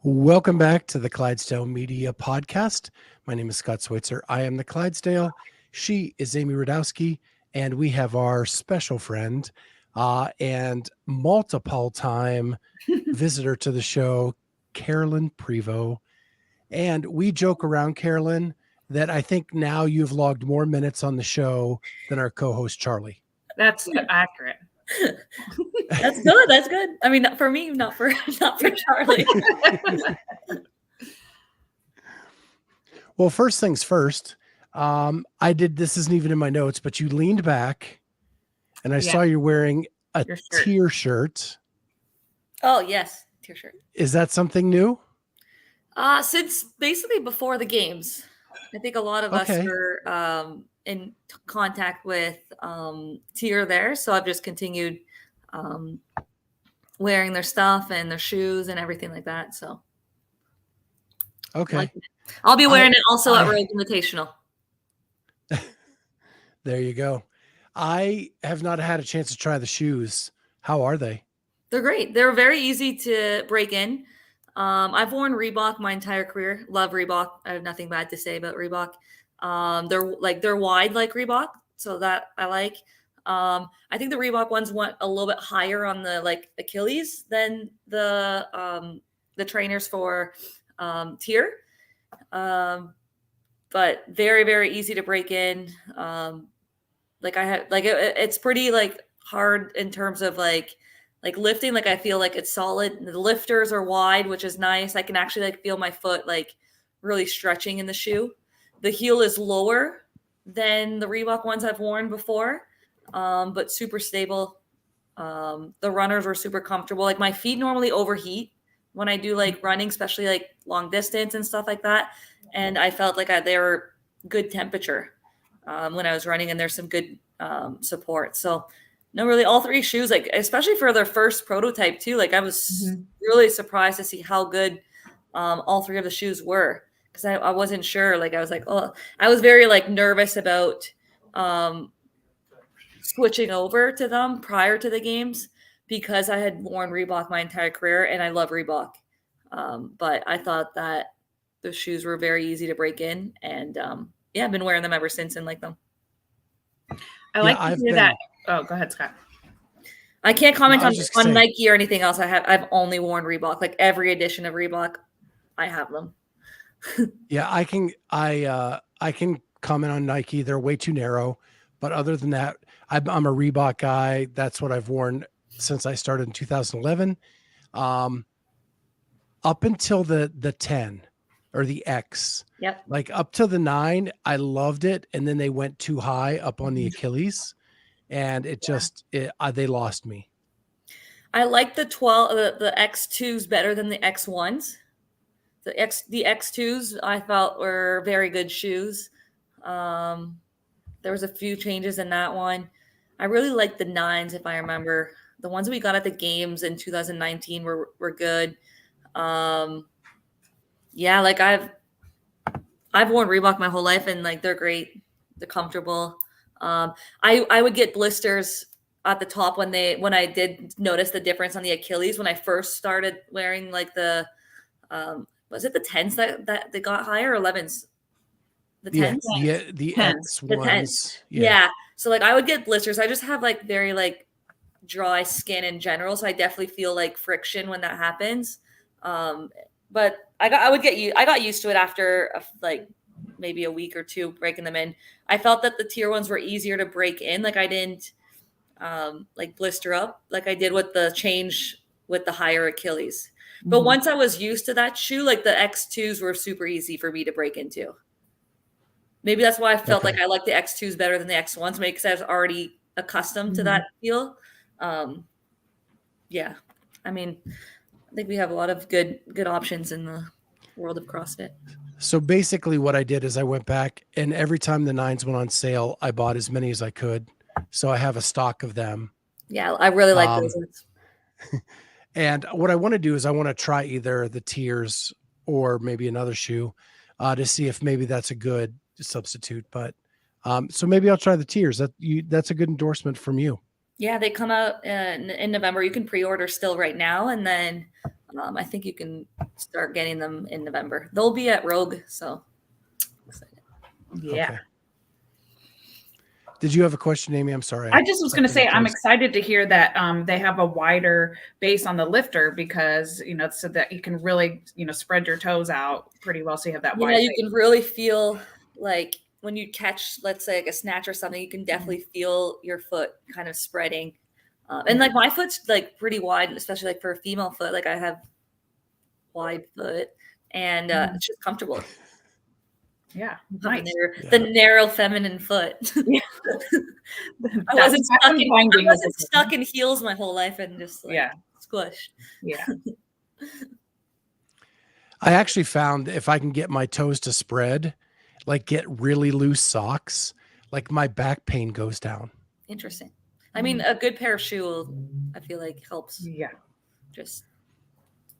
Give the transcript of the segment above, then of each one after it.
Welcome back to the Clydesdale Media Podcast. My name is Scott Switzer. I am the Clydesdale. She is Amy Radowski, and we have our special friend and multiple-time visitor to the show, Carolyne Prevost. And we joke around, Carolyne, that I think now you've logged more minutes on the show than our co-host, Charlie. That's accurate. That's good. That's good. I mean, for me, not for Charlie. Well, first things first, this isn't even in my notes, but you leaned back and I saw you're wearing a tier shirt. Oh, yes. Tier shirt. Is that something new? Since basically before the games. I think a lot of us were in contact with tier there. So I've just continued wearing their stuff and their shoes and everything like that. So okay. I'll be wearing it also at Rogue Invitational. There you go. I have not had a chance to try the shoes. How are they? They're great. They're very easy to break in. I've worn Reebok my entire career. Love Reebok. I have nothing bad to say about Reebok. They're wide like Reebok, so that I like. I think the Reebok ones went a little bit higher on the Achilles than the trainers for tier. But very, very easy to break in. It's pretty hard in terms of lifting. I feel like it's solid. The lifters are wide, which is nice. I can actually feel my foot really stretching in the shoe. The heel is lower than the Reebok ones I've worn before, but super stable. The runners were super comfortable. My feet normally overheat when I do running, especially long distance and stuff like that. And I felt like they were good temperature when I was running, and there's some good support. So no, really all three shoes, especially for their first prototype too. I was really surprised to see how good all three of the shoes were. Because I wasn't sure. I was I was very nervous about switching over to them prior to the games because I had worn Reebok my entire career and I love Reebok. But I thought that the shoes were very easy to break in, and I've been wearing them ever since and like them. I like to hear that. Oh, go ahead, Scott. I can't comment on Nike or anything else. I've only worn Reebok. Every edition of Reebok, I have them. Yeah, I can comment on Nike. They're way too narrow, but other than that, I'm a Reebok guy. That's what I've worn since I started in 2011. Up until the 10 or the X. Yep. Up to the 9, I loved it, and then they went too high up on the Achilles, and they lost me. I like the the X2s better than the X1s. The X2s I felt were very good shoes. There was a few changes in that one. I really liked the 9s, if I remember. The ones we got at the games in 2019 were good. I've worn Reebok my whole life, and they're great. They're comfortable. I would get blisters at the top when I did notice the difference on the Achilles when I first started wearing the was it the 10s that they got higher or 11s? The 10s? Yeah, the X ones. Yeah. So I would get blisters. I just have very dry skin in general. So I definitely feel friction when that happens. But I got used to it after maybe a week or two breaking them in. I felt that the tier ones were easier to break in. I didn't blister up like I did with the change with the higher Achilles. But once I was used to that shoe, the X2s were super easy for me to break into. Maybe that's why I felt I like the X2s better than the X1s, maybe because I was already accustomed to that feel. I mean, I think we have a lot of good options in the world of CrossFit. So basically what I did is I went back, and every time the 9s went on sale, I bought as many as I could. So I have a stock of them. Yeah, I really like those ones. And what I want to do is I want to try either the tiers or maybe another shoe to see if maybe that's a good substitute. But so maybe I'll try the tiers. That's a good endorsement from you. Yeah, they come out in November. You can pre-order still right now, and then I think you can start getting them in November. They'll be at Rogue, so excited. Yeah. Okay. Did you have a question, Amy? I'm sorry. I just was going to say, I'm excited to hear that they have a wider base on the lifter because, so that you can really, spread your toes out pretty well. So you have that wide. Yeah, you can really feel like when you catch, let's say like a snatch or something, you can definitely feel your foot kind of spreading. And like my foot's like pretty wide, especially like for a female foot. Like I have wide foot and it's just comfortable. Yeah, nice. The narrow feminine foot. Yeah. I wasn't stuck in heels my whole life and just squished. Yeah. I actually found if I can get my toes to spread, like get really loose socks, like my back pain goes down. Interesting. I mean, a good pair of shoes, I feel like helps. Yeah. Just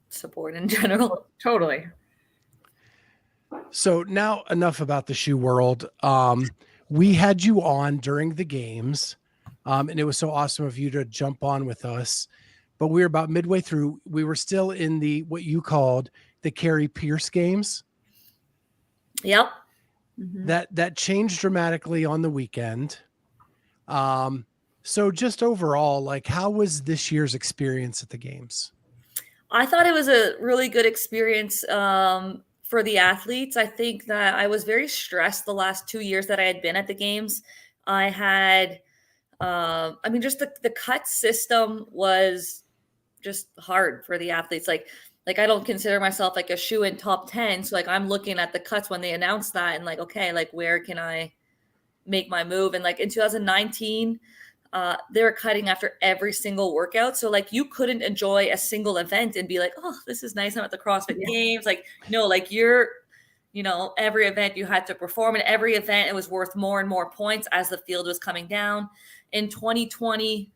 support in general. Totally. So now enough about the shoe world. We had you on during the games, and it was so awesome of you to jump on with us. But we were about midway through. We were still in what you called the Carrie Pierce games. Yep. That changed dramatically on the weekend. So just overall, like, how was this year's experience at the games? I thought it was a really good experience. For the athletes, I think that I was very stressed the last 2 years that I had been at the games. I had, just the cut system was just hard for the athletes. Like I don't consider myself like a shoe in top 10. So like I'm looking at the cuts when they announced that and like, okay, like where can I make my move? And like in 2019, they were cutting after every single workout. So like you couldn't enjoy a single event and be like, oh, this is nice. I'm at the CrossFit Games. Like, no, like every event you had to perform, and every event it was worth more and more points as the field was coming down. In 2020,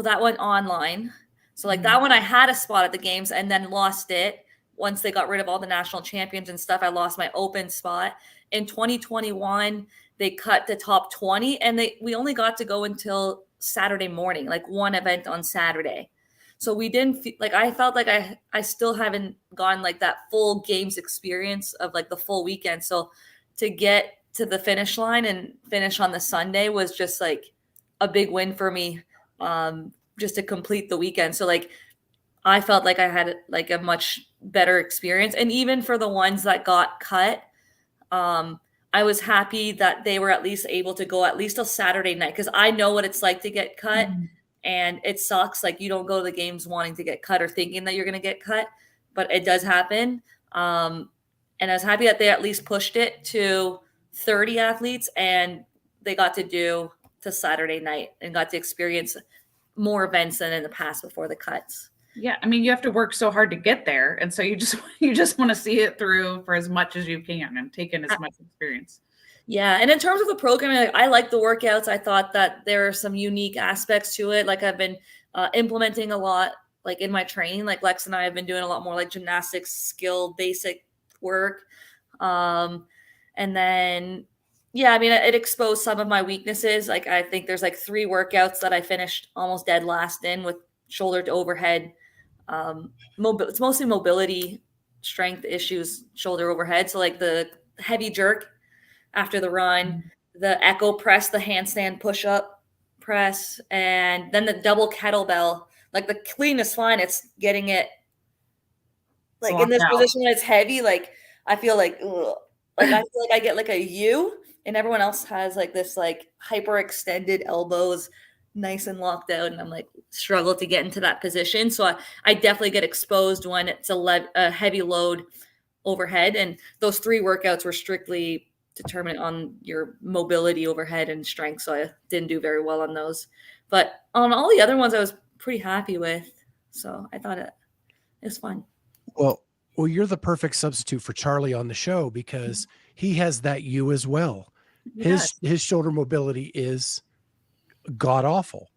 that went online. So like that one, I had a spot at the games and then lost it. Once they got rid of all the national champions and stuff, I lost my open spot. In 2021, they cut the top 20 and we only got to go until Saturday morning, like one event on Saturday. So we didn't I felt like I still haven't gotten like that full games experience of like the full weekend. So to get to the finish line and finish on the Sunday was just like a big win for me, just to complete the weekend. So like I felt like I had like a much better experience. And even for the ones that got cut, I was happy that they were at least able to go at least till Saturday night, because I know what it's like to get cut, and it sucks. Like you don't go to the games wanting to get cut or thinking that you're going to get cut, but it does happen. And I was happy that they at least pushed it to 30 athletes, and they got to do to Saturday night and got to experience more events than in the past before the cuts. Yeah, I mean, you have to work so hard to get there, and so you just want to see it through for as much as you can and take in as much experience. Yeah, and in terms of the programming, I like the workouts. I thought that there are some unique aspects to it. Like I've been implementing a lot, like in my training. Like Lex and I have been doing a lot more like gymnastics, skill, basic work, and then it exposed some of my weaknesses. Like I think there's like 3 workouts that I finished almost dead last in with shoulder to overhead. It's mostly mobility, strength issues, shoulder overhead. So like the heavy jerk after the run, the echo press, the handstand push-up press, and then the double kettlebell. Like the clean is fine. It's getting it like in this position when it's heavy. Like I feel like, ugh. Like I feel like I get like a U, and everyone else has like this like hyper extended elbows, nice and locked out, and I'm like struggle to get into that position. So I definitely get exposed when it's a heavy load overhead, and those 3 workouts were strictly determined on your mobility overhead and strength. So I didn't do very well on those, but on all the other ones I was pretty happy with. So I thought it was fun. Well, you're the perfect substitute for Charlie on the show because he has that U as well. His shoulder mobility is god awful.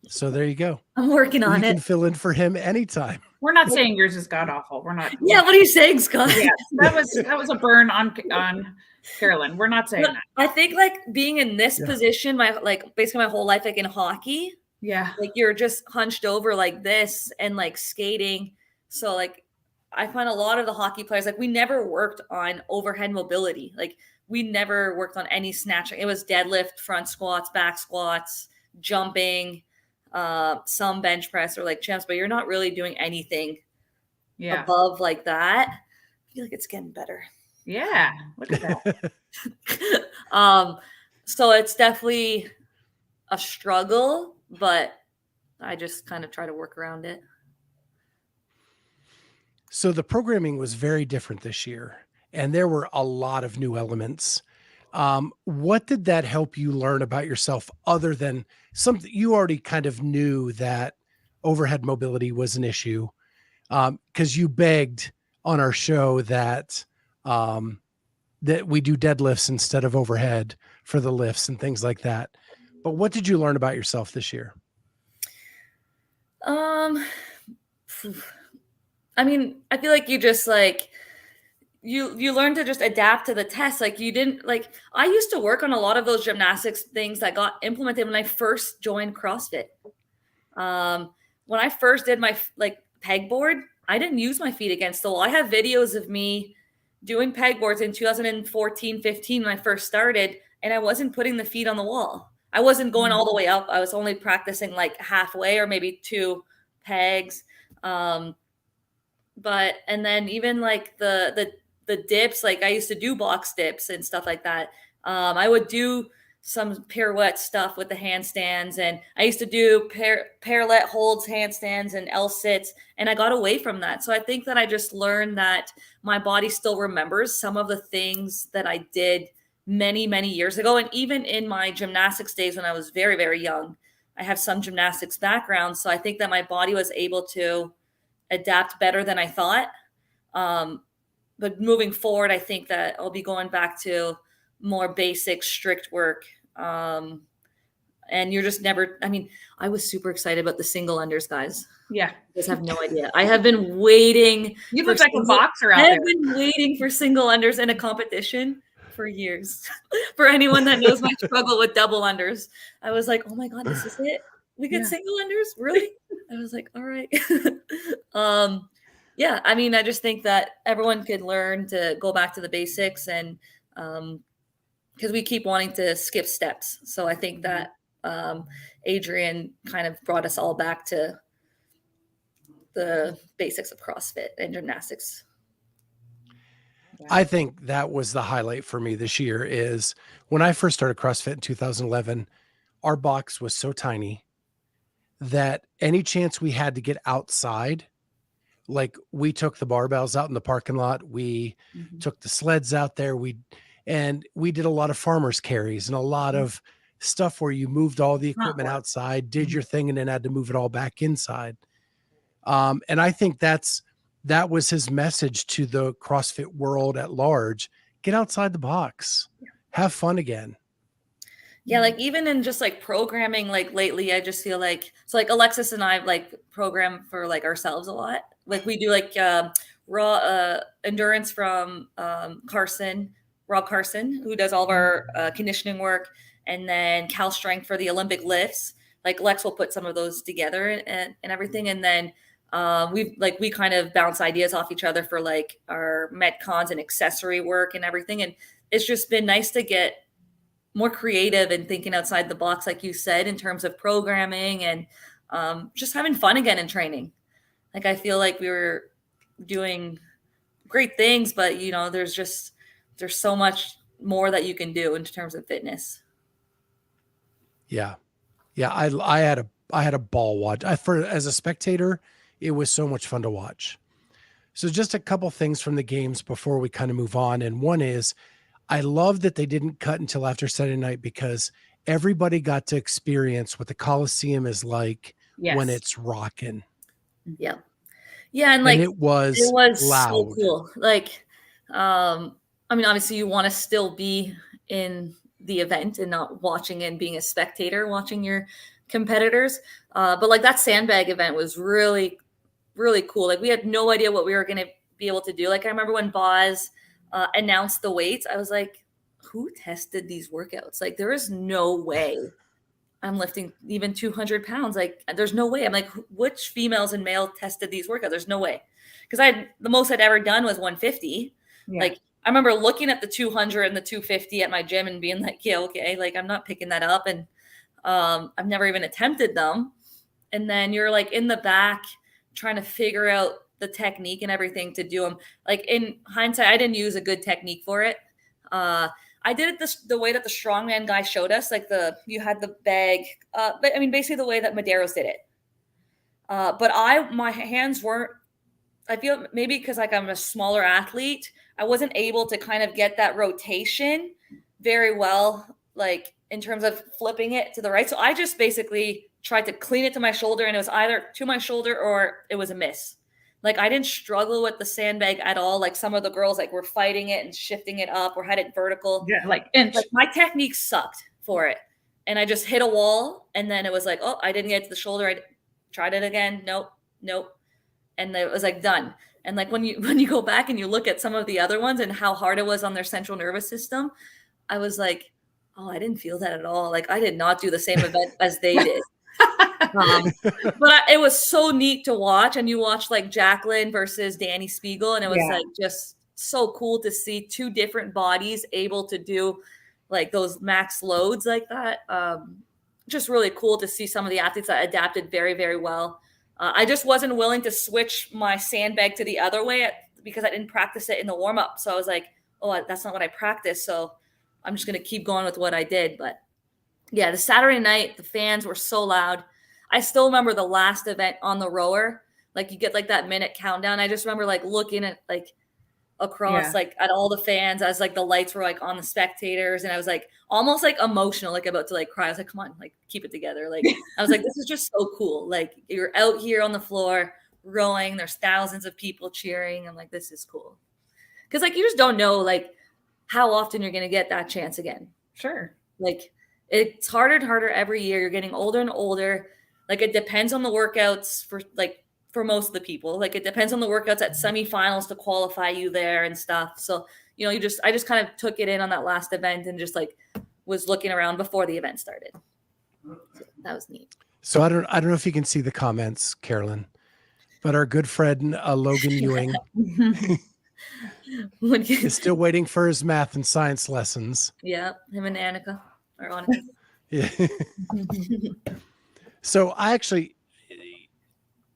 So there you go. I'm working on it. You can fill in for him anytime. We're not saying yours is god awful. We're not. Yeah, what are you saying, Scott? Yeah, that was a burn on Carolyne. We're not saying that. I think like being in this position, basically my whole life, like in hockey, Yeah. Like you're just hunched over like this and like skating. So like I find a lot of the hockey players, like we never worked on overhead mobility. Like we never worked on any snatching. It was deadlift, front squats, back squats, jumping, some bench press or like champs, but you're not really doing anything above like that. I feel like it's getting better. Yeah. Look at that. So it's definitely a struggle, but I just kind of try to work around it. So the programming was very different this year, and there were a lot of new elements. What did that help you learn about yourself other than something you already kind of knew that overhead mobility was an issue? Because you begged on our show that that we do deadlifts instead of overhead for the lifts and things like that. But what did you learn about yourself this year? I mean, I feel like you just like you learn to just adapt to the test. Like you didn't like I used to work on a lot of those gymnastics things that got implemented when I first joined CrossFit. When I first did my like pegboard, I didn't use my feet against the wall. I have videos of me doing pegboards in 2014, 15 when I first started, and I wasn't putting the feet on the wall. I wasn't going all the way up. I was only practicing like halfway or maybe 2 pegs. But and then even like the dips, like I used to do box dips and stuff like that. I would do some pirouette stuff with the handstands, and I used to do parallel holds, handstands, and L sits, and I got away from that. So I think that I just learned that my body still remembers some of the things that I did many, many years ago. And even in my gymnastics days when I was very, very young, I have some gymnastics background. So I think that my body was able to adapt better than I thought. But moving forward, I think that I'll be going back to more basic, strict work. And you're just never, I mean, I was super excited about the single unders, guys. Yeah. You guys have no idea. I have been waiting. You look like a boxer out there. I have been waiting for single unders in a competition for years. For anyone that knows my struggle with double unders, I was like, oh my God, this is it. We get single unders? Really? I was like, all right. Yeah, I mean, I just think that everyone could learn to go back to the basics, and because we keep wanting to skip steps. So I think that Adrian kind of brought us all back to the basics of CrossFit and gymnastics. I think that was the highlight for me this year is when I first started CrossFit in 2011, our box was so tiny that any chance we had to get outside, like we took the barbells out in the parking lot, we took the sleds out there, we did a lot of farmers carries and a lot of stuff where you moved all the equipment outside, did your thing, and then had to move it all back inside. And I think that was his message to the CrossFit world at large. Get outside the box, have fun again. Yeah, like even in just like programming, like lately, I just feel like, so like Alexis and I like program for like ourselves a lot. Like we do like raw endurance from Rob Carson, who does all of our conditioning work, and then Cal Strength for the Olympic lifts. Like Lex will put some of those together and everything. And then we kind of bounce ideas off each other for like our Metcons and accessory work and everything. And it's just been nice to get more creative and thinking outside the box, like you said, in terms of programming and just having fun again in training. Like, I feel like we were doing great things, but you know, there's so much more that you can do in terms of fitness. Yeah. Yeah. I had a ball watch. As a spectator, it was so much fun to watch. So just a couple things from the games before we kind of move on. And one is, I love that they didn't cut until after Saturday night because everybody got to experience what the Coliseum is like when it's rocking. Yeah. Yeah. And like, it was loud. So cool. Like, I mean, obviously you want to still be in the event and not watching and being a spectator, watching your competitors. But like that sandbag event was really, really cool. Like we had no idea what we were going to be able to do. Like I remember when Boz announced the weights, I was like, who tested these workouts? Like there is no way I'm lifting even 200 pounds. Like, there's no way. I'm like, which females and male tested these workouts? There's no way. Because the most I'd ever done was 150. Yeah. Like, I remember looking at the 200 and the 250 at my gym and being like, yeah, okay, like I'm not picking that up. And I've never even attempted them. And then you're like in the back trying to figure out the technique and everything to do them. Like, in hindsight, I didn't use a good technique for it. I did it the way that the strongman guy showed us. Like, you had the bag, but I mean, basically the way that Medeiros did it. But my hands weren't, I feel maybe because like I'm a smaller athlete, I wasn't able to kind of get that rotation very well, like in terms of flipping it to the right. So I just basically tried to clean it to my shoulder, and it was either to my shoulder or it was a miss. Like, I didn't struggle with the sandbag at all. Like, some of the girls like were fighting it and shifting it up or had it vertical. Yeah, like inch. Like, my technique sucked for it. And I just hit a wall, and then it was like, oh, I didn't get to the shoulder. I tried it again. Nope. And it was like done. And like when you go back and you look at some of the other ones and how hard it was on their central nervous system, I was like, oh, I didn't feel that at all. Like, I did not do the same event as they did. But it was so neat to watch. And you watch like Jacqueline versus Danny Spiegel, and it was like just so cool to see two different bodies able to do like those max loads like that. Just really cool to see some of the athletes that adapted very, very well. I just wasn't willing to switch my sandbag to the other way because I didn't practice it in the warm up. So I was like, oh, that's not what I practiced. So I'm just going to keep going with what I did. But yeah, the Saturday night, the fans were so loud. I still remember the last event on the rower. Like, you get like that minute countdown. I just remember like looking at like across like at all the fans as like the lights were like on the spectators, and I was like almost like emotional, like about to like cry. I was like, come on, like keep it together. Like, I was like, this is just so cool. Like, you're out here on the floor rowing, there's thousands of people cheering. I'm like, this is cool. Because like, you just don't know like how often you're gonna get that chance again. Sure. Like, it's harder and harder every year. You're getting older and older. Like, it depends on the workouts for most of the people. Like, it depends on the workouts at semifinals to qualify you there and stuff. So, you know, I just kind of took it in on that last event and just like was looking around before the event started. So that was neat. So I don't know if you can see the comments, Carolyne, but our good friend Logan Ewing is still waiting for his math and science lessons. Yeah, him and Annika or Annika. Yeah. So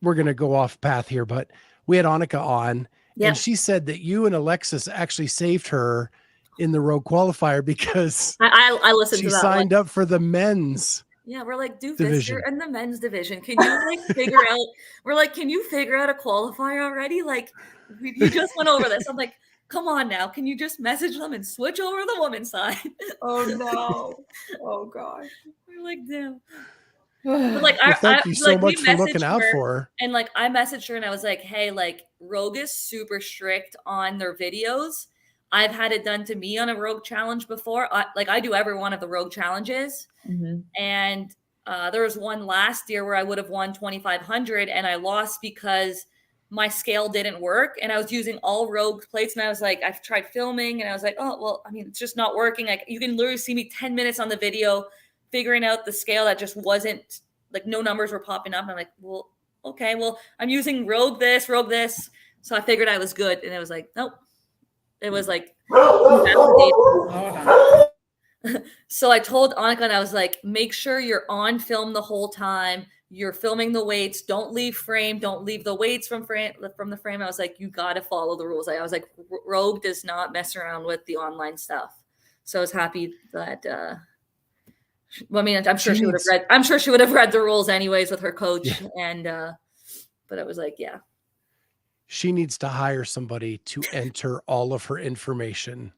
we're going to go off path here, but we had Annika on, and she said that you and Alexis actually saved her in the Rogue qualifier because I listened to that. She signed up for the men's. Yeah, we're like, dude, division. You're in the men's division. Can you like figure out? We're like, can you figure out a qualifier already? Like, you just went over this. I'm like, come on now. Can you just message them and switch over to the women's side? Oh no. Oh gosh. We're like, damn. But like, thank you so much for looking out for her. And like, I messaged her and I was like, hey, like, Rogue is super strict on their videos. I've had it done to me on a Rogue challenge before. I do every one of the Rogue challenges. Mm-hmm. And there was one last year where I would have won 2,500 and I lost because my scale didn't work. And I was using all Rogue plates. And I was like, I've tried filming and I was like, oh, well, I mean, it's just not working. Like, you can literally see me 10 minutes on the video figuring out the scale that just wasn't like, no numbers were popping up. And I'm like, well, okay, well, I'm using Rogue this. So I figured I was good. And it was like, nope. It was like, so I told Annika and I was like, make sure you're on film the whole time. You're filming the weights. Don't leave frame. Don't leave the weights from the frame. I was like, you got to follow the rules. I was like, Rogue does not mess around with the online stuff. So I was happy that, I mean, I'm sure she would have read the rules anyways with her coach. Yeah. And, but it was like, yeah. She needs to hire somebody to enter all of her information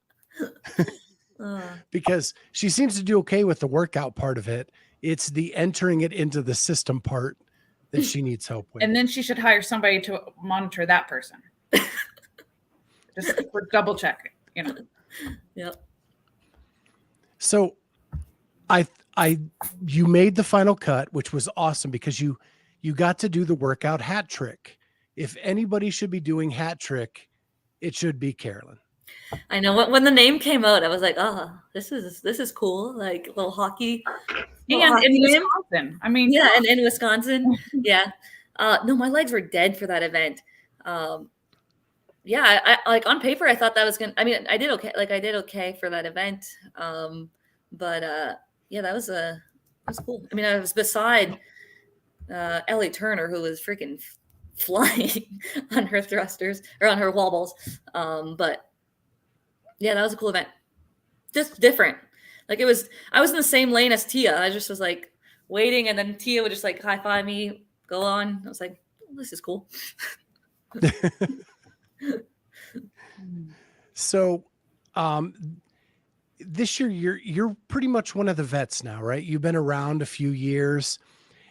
because she seems to do okay with the workout part of it. It's the entering it into the system part that she needs help with. And then she should hire somebody to monitor that person. Just for double checking, you know? Yep. So you made the final cut, which was awesome because you got to do the workout hat trick. If anybody should be doing hat trick, it should be Carolyne. I know when the name came out, I was like, oh, this is cool. Like little hockey And in name. Wisconsin. I mean, Yeah, and in Wisconsin. Yeah. No, my legs were dead for that event. Yeah, I like on paper I thought that was gonna, I mean, I did okay. Like I did okay for that event. But yeah, that was cool. I mean, I was beside Ellie Turner, who was freaking flying on her thrusters or on her wall balls. But yeah, that was a cool event. Just different. Like I was in the same lane as Tia. I just was like waiting, and then Tia would just like high five me, go on. I was like, oh, this is cool. So, this year you're pretty much one of the vets now, right? You've been around a few years,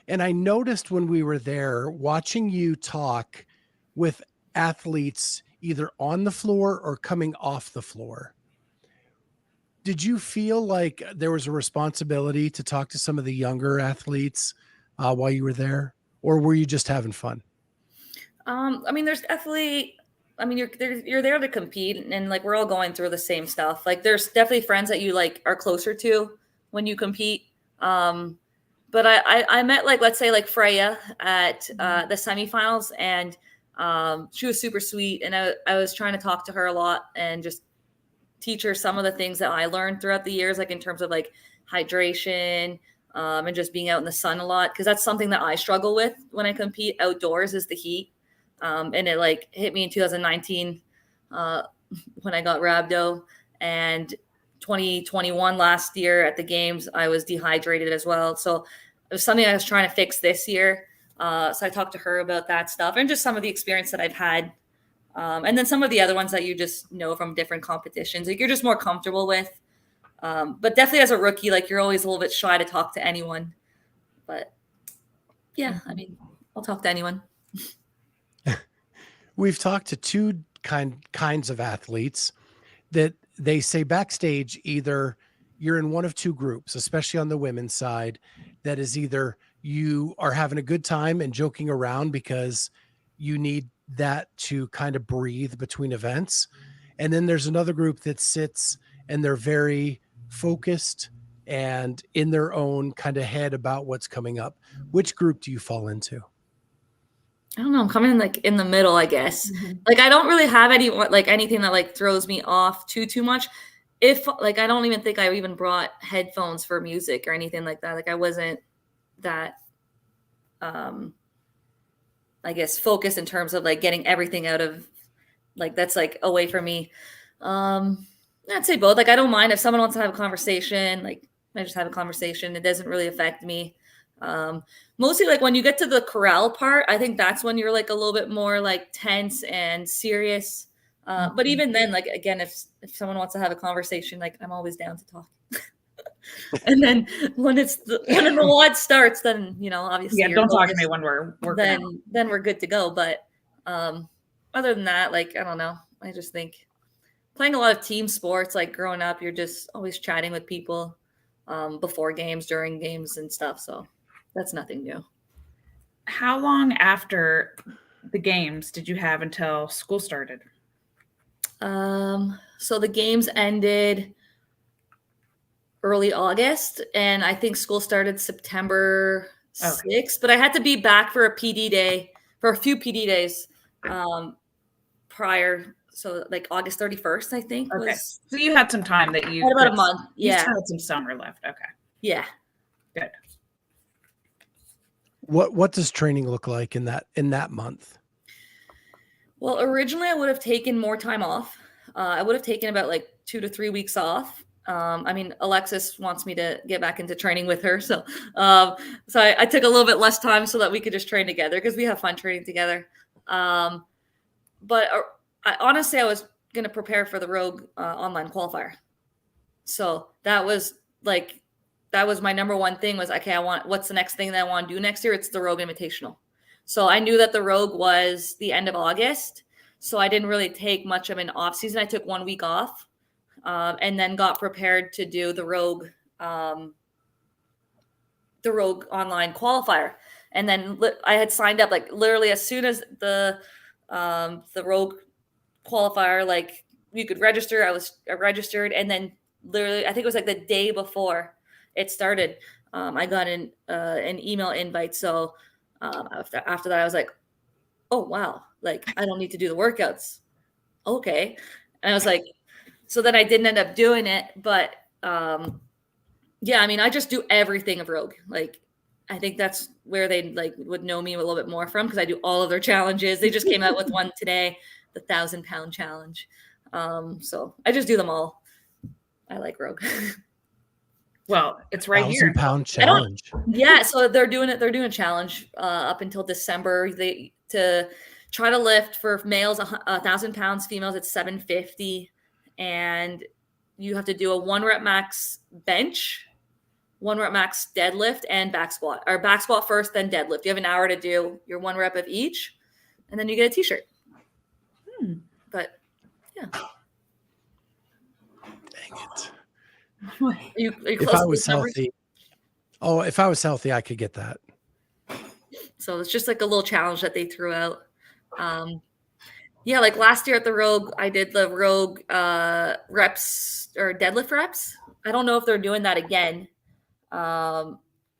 and I noticed when we were there watching you talk with athletes either on the floor or coming off the floor. Did you feel like there was a responsibility to talk to some of the younger athletes while you were there, or were you just having fun? I mean, there's definitely. I mean, you're there to compete, and like we're all going through the same stuff. Like, there's definitely friends that you like are closer to when you compete. But I met like, let's say like Freya at the semifinals, and she was super sweet, and I was trying to talk to her a lot and just teach her some of the things that I learned throughout the years, like in terms of like hydration, and just being out in the sun a lot, because that's something that I struggle with when I compete outdoors is the heat. And it like hit me in 2019 when I got rhabdo, and 2021 last year at the games I was dehydrated as well. So it was something I was trying to fix this year. So I talked to her about that stuff and just some of the experience that I've had. And then some of the other ones that you just know from different competitions, like you're just more comfortable with. But definitely as a rookie, like you're always a little bit shy to talk to anyone. But yeah, I mean, I'll talk to anyone. We've talked to two kinds of athletes that they say backstage, either you're in one of two groups, especially on the women's side, that is either you are having a good time and joking around because you need that to kind of breathe between events. And then there's another group that sits and they're very focused and in their own kind of head about what's coming up. Which group do you fall into? I don't know. I'm coming in like in the middle, I guess. Like I don't really have any like anything that like throws me off too much. If like I don't even think I even brought headphones for music or anything like that. Like I wasn't that I guess focused in terms of like getting everything out of like that's like away from me. I'd say both. Like I don't mind if someone wants to have a conversation, like I just have a conversation. It doesn't really affect me. Mostly like when you get to the corral part, I think that's when you're like a little bit more like tense and serious. But even then, like again, if someone wants to have a conversation, like I'm always down to talk. And then when the WOD starts, then obviously yeah, don't talk to me when we're working. Then we're good to go. But other than that, like I don't know. I just think playing a lot of team sports, like growing up, you're just always chatting with people before games, during games, and stuff. So that's nothing new. How long after the games did you have until school started? So the games ended early August, and I think school started September 6th, but I had to be back for a PD day, for a few PD days prior. So like August 31st, I think. Okay. So you had some time that you had about a month. Yeah. You still had some summer left. Okay. Yeah. Good. What does training look like in that month? Well, originally I would have taken more time off. I would have taken about like 2 to 3 weeks off. I mean, Alexis wants me to get back into training with her. So I took a little bit less time so that we could just train together because we have fun training together. But honestly, I was going to prepare for the Rogue online qualifier. So that was my number one thing was, okay, what's the next thing that I want to do next year? It's the Rogue Invitational. So I knew that the Rogue was the end of August. So I didn't really take much of an off season. I took 1 week off and then got prepared to do the Rogue online qualifier. And then I had signed up like literally as soon as the Rogue qualifier like you could register. I registered, and then literally, I think it was like the day before it started, I got an email invite. So after that, I was like, oh wow, like I don't need to do the workouts. Okay, and I was like, so then I didn't end up doing it, but yeah, I mean, I just do everything of Rogue. Like, I think that's where they like would know me a little bit more from, because I do all of their challenges. They just came out with one today, the 1,000-pound challenge. So I just do them all. I like Rogue. Well, it's right here. 1,000-pound challenge. Yeah, so they're doing a challenge up until December. They to try to lift for males 1,000 pounds, females it's 750, and you have to do a 1 rep max bench, 1 rep max deadlift, and back squat. Or back squat first, then deadlift. You have an hour to do your 1 rep of each, and then you get a t-shirt. But yeah. Dang it. Are you If close I to was the numbers? healthy, if I was healthy, I could get that. So it's just like a little challenge that they threw out. Yeah, like last year at the Rogue, I did the Rogue reps or deadlift reps. I don't know if they're doing that again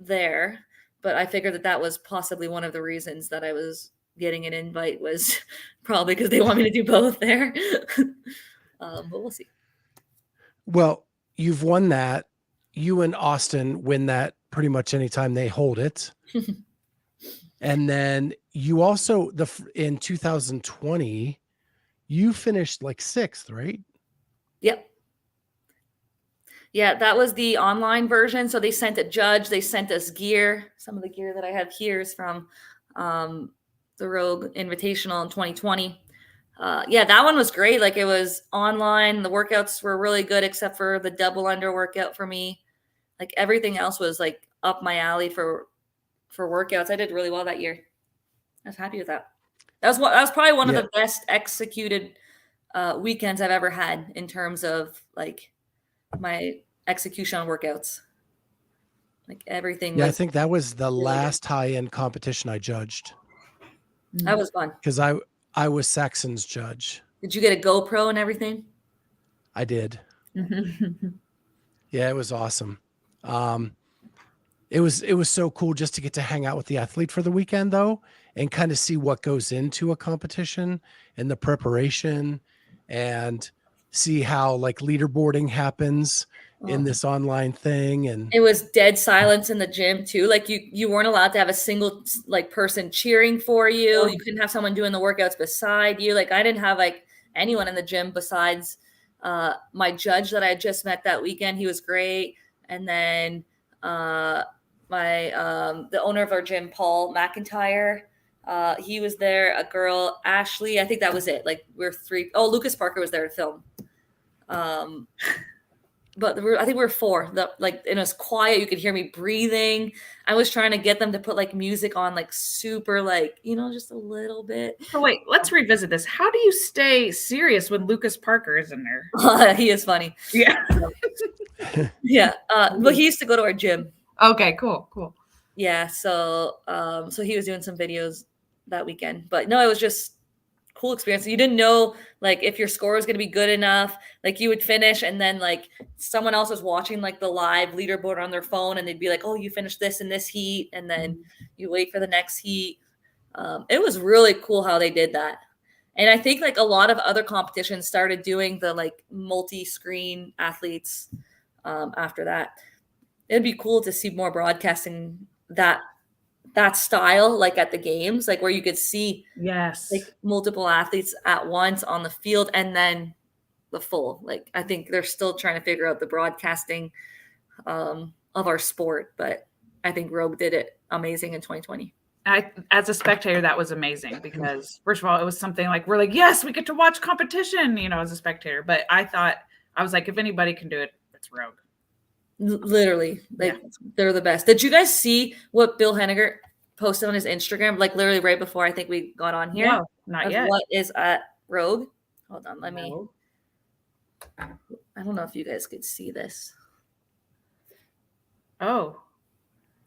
there, but I figured that was possibly one of the reasons that I was getting an invite, was probably because they want me to do both there. But we'll see. Well, you've won that. You and Austin win that pretty much anytime they hold it. And then you also, in 2020, you finished like 6th, right? Yep. Yeah, that was the online version. So they sent a judge, they sent us gear. Some of the gear that I have here is from the Rogue Invitational in 2020. Yeah, that one was great. Like, it was online. The workouts were really good, except for the double under workout for me. Like, everything else was like up my alley for workouts. I did really well that year. I was happy with that. That was probably one of the best executed weekends I've ever had in terms of like my execution on workouts. Like, everything. Yeah, was I think that was the really last high-end competition I judged. That was fun. Because I was Saxon's judge. Did you get a GoPro and everything? I did. Yeah, it was awesome. It was so cool just to get to hang out with the athlete for the weekend, though, and kind of see what goes into a competition and the preparation, and see how like leaderboarding happens in this online thing. And it was dead silence in the gym too. Like, you weren't allowed to have a single like person cheering for you. You couldn't have someone doing the workouts beside you. Like, I didn't have like anyone in the gym besides my judge that I had just met that weekend. He was great. And then the owner of our gym, Paul McIntyre, he was there. A girl, Ashley, I think that was it. Like, we're 3. Oh, Lucas Parker was there to film. But I think we were 4. And it was quiet. You could hear me breathing. I was trying to get them to put like music on, like super, like, just a little bit. So wait, let's revisit this. How do you stay serious when Lucas Parker is in there? He is funny. Yeah. Yeah. But he used to go to our gym. Okay, cool. Yeah. So he was doing some videos that weekend. But no, it was just cool experience. You didn't know like if your score was going to be good enough. Like, you would finish, and then like someone else was watching like the live leaderboard on their phone, and they'd be like, oh, you finished this in this heat, and then you wait for the next heat. It was really cool how they did that. And I think like a lot of other competitions started doing the like multi-screen athletes after that. It'd be cool to see more broadcasting that style, like at the games, like where you could see like multiple athletes at once on the field, and then the full. Like, I think they're still trying to figure out the broadcasting of our sport, but I think Rogue did it amazing in 2020. As a spectator, that was amazing, because first of all, it was something like, we're like, yes, we get to watch competition, as a spectator. But I was like, if anybody can do it, it's Rogue. Literally, like, they're the best. Did you guys see what Bill Henniger posted on his Instagram, like literally right before I think we got on here? No, not yet. What is at Rogue? Hold on, let me. I don't know if you guys could see this. Oh,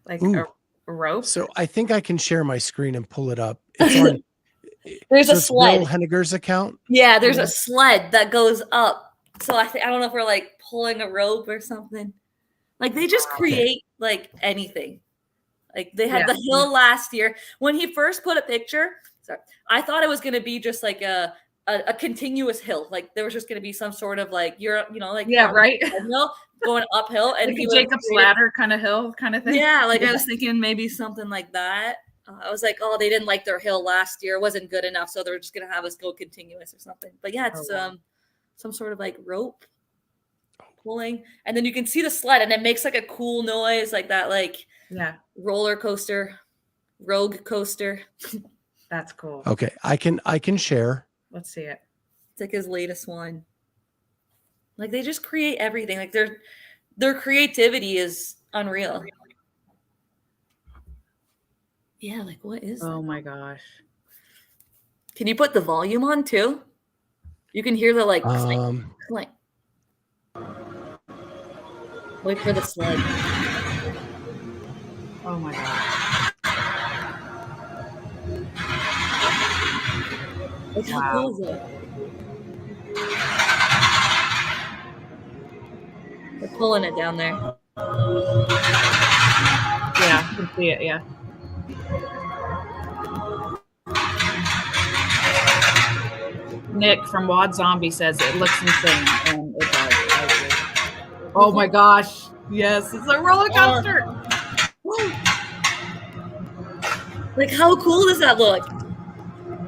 like a rope? So I think I can share my screen and pull it up. It's on, There's So a it's sled. Bill Henniger's account. Yeah, there's a sled that goes up. So I don't know if we're like pulling a rope or something. Like they just create like anything. Like they had the hill last year. When he first put a picture, sorry, I thought it was going to be just like a continuous hill. Like there was just going to be some sort of like like right, going uphill, and like a Jacob's ladder kind of hill kind of thing. Yeah, like I was thinking maybe something like that. I was like, oh, they didn't like their hill last year; it wasn't good enough, so they're just going to have us go continuous or something. But yeah, it's some sort of like rope pulling, and then you can see the sled, and it makes like a cool noise, like that, like roller coaster, rogue coaster. That's cool. Okay, I can share. Let's see it. It's like his latest one. Like they just create everything. Like their creativity is unreal. Yeah, like what is that? My gosh. Can you put the volume on too? You can hear the like clank. Wait for the sled. Oh my god. Like how cool is it? They're pulling it down there. Yeah, you can see it, yeah. Nick from Wad Zombie says it looks insane, and it does. Oh my gosh. Yes, it's a roller coaster. Like how cool does that look?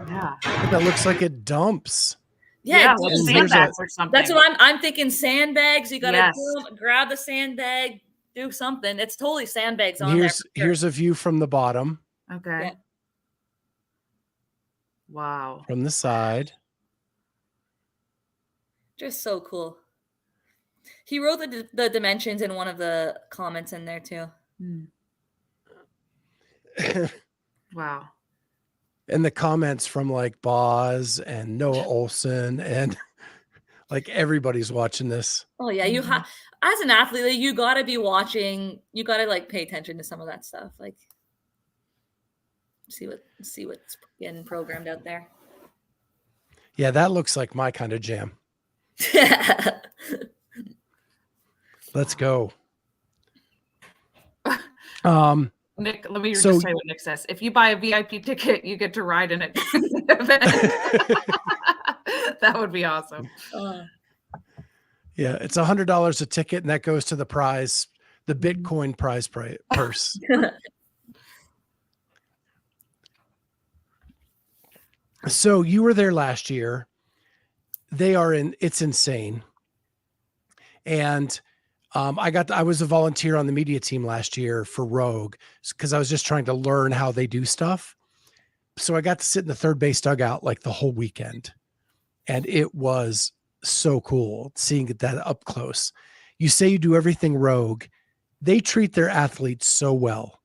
Yeah. That looks like it dumps. Yeah, like sandbags or something. That's what I'm thinking. Sandbags. You gotta grab the sandbag, do something. It's totally sandbags on there. Here's a view from the bottom. Okay. Yeah. Wow. From the side. Just so cool. He wrote the dimensions in one of the comments in there too. Wow. And the comments from like Boz and Noah Olson and like everybody's watching this. Oh yeah, you have as an athlete, you got to be watching. You got to like pay attention to some of that stuff. Like see what's getting programmed out there. Yeah, that looks like my kind of jam. Let's go. Nick, let me just say what Nick says. If you buy a VIP ticket, you get to ride in it. That would be awesome. Yeah, it's $100 a ticket, and that goes to the prize, the Bitcoin prize purse. So you were there last year. It's insane. And I was a volunteer on the media team last year for Rogue because I was just trying to learn how they do stuff. So I got to sit in the third base dugout like the whole weekend. And it was so cool seeing that up close. You say you do everything Rogue. They treat their athletes so well.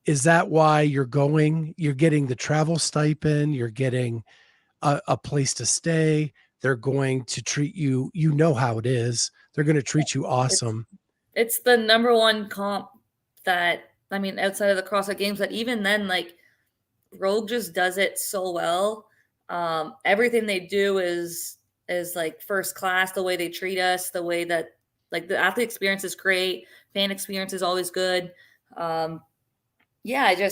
Is that why you're going? You're getting the travel stipend. You're getting a place to stay. They're going to treat you. You know how it is. They're going to treat you awesome. It's the number one comp that, I mean, outside of the CrossFit Games, that even then, like, Rogue just does it so well. Everything they do is like first class. The way they treat us, the way that like the athlete experience is great. Fan experience is always good. Yeah,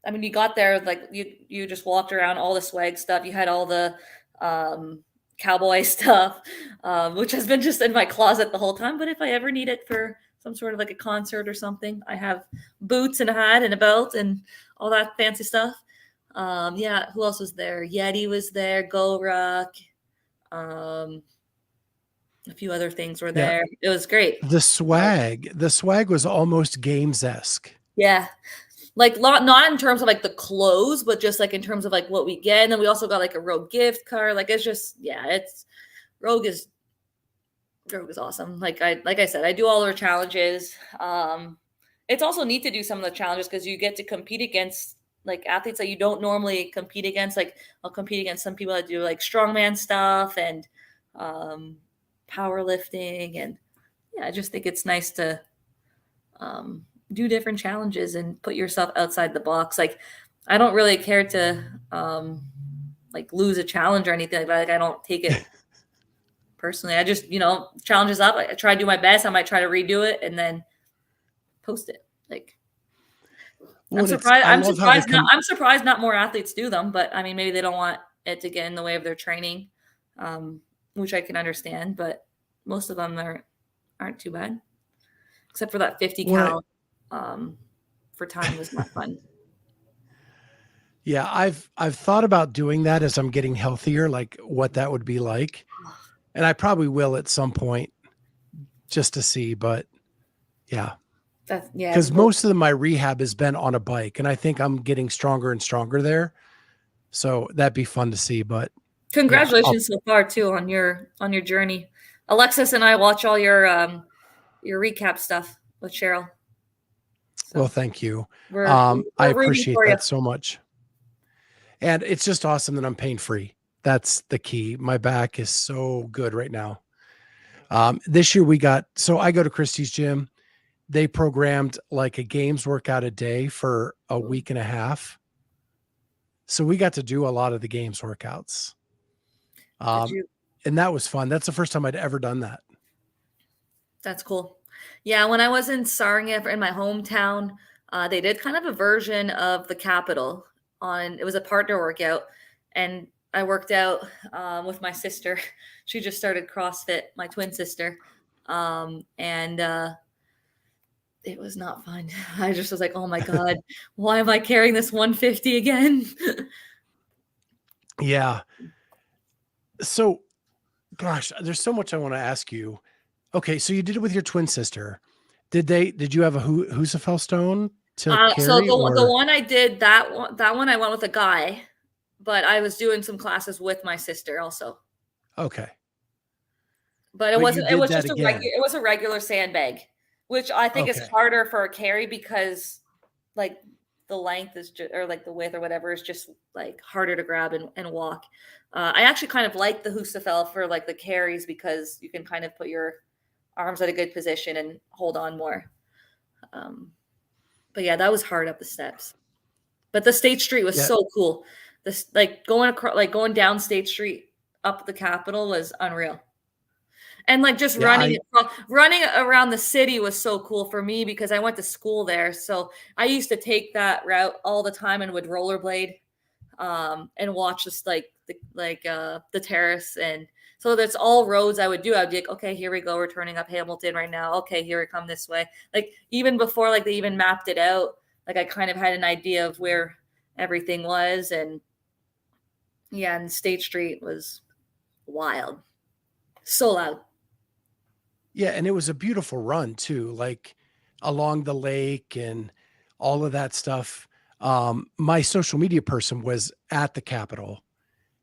I mean, you got there, like you just walked around all the swag stuff. You had all the cowboy stuff, which has been just in my closet the whole time. But if I ever need it for some sort of like a concert or something, I have boots and a hat and a belt and all that fancy stuff. Yeah, who else was there? Yeti was there, Go Rock. A few other things were there. Yeah. It was great. The swag was almost Games-esque. Yeah. Like not in terms of like the clothes, but just like in terms of like what we get. And then we also got like a Rogue gift card. Like it's just, yeah, Rogue is awesome. Like I said, I do all their challenges. It's also neat to do some of the challenges because you get to compete against like athletes that you don't normally compete against. Like I'll compete against some people that do like strongman stuff and powerlifting. And yeah, I just think it's nice to do different challenges and put yourself outside the box. Like I don't really care to like lose a challenge or anything like that. Like I don't take it personally. I just, challenges up. I try to do my best. I might try to redo it and then post it. Like I'm surprised. I'm surprised not more athletes do them, but I mean, maybe they don't want it to get in the way of their training, which I can understand. But most of them aren't too bad, except for that 50 cal for time was not fun. Yeah, I've thought about doing that as I'm getting healthier, like what that would be like, and I probably will at some point, just to see. But yeah. Because most of my rehab has been on a bike, and I think I'm getting stronger and stronger there. So that'd be fun to see. But congratulations so far too on your journey. Alexis and I watch all your recap stuff with Cheryl. So well, thank you. I appreciate that so much. And it's just awesome that I'm pain free. That's the key. My back is so good right now. This year I go to Christie's gym. They programmed like a games workout a day for a week and a half. So we got to do a lot of the games workouts. And that was fun. That's the first time I'd ever done that. That's cool. Yeah. When I was in Sarnia in my hometown, they did kind of a version of the Capitol it was a partner workout. And I worked out with my sister. She just started CrossFit, my twin sister. It was not fun. I just was like, oh my God, why am I carrying this 150 again? Yeah. So, gosh, there's so much I want to ask you. Okay. So you did it with your twin sister. Did you have a Husafell stone to carry? So the one I did, that one I went with a guy, but I was doing some classes with my sister also. Okay. But it was a regular sandbag, which I think is harder for a carry because like the length is just, or like the width or whatever is just like harder to grab and walk. I actually kind of like the Husafell for like the carries because you can kind of put your arms at a good position and hold on more. But yeah, that was hard up the steps. But the State Street was so cool. This going down State Street up the Capitol was unreal. And like just running around the city was so cool for me because I went to school there. So I used to take that route all the time and would rollerblade and watch this the terrace. And so that's all roads I would do. I'd be like, okay, here we go. We're turning up Hamilton right now. Okay, here we come this way. Like even before like they even mapped it out, like I kind of had an idea of where everything was. And yeah, and State Street was wild. So loud. Yeah, and it was a beautiful run too, like along the lake and all of that stuff. My social media person was at the Capitol.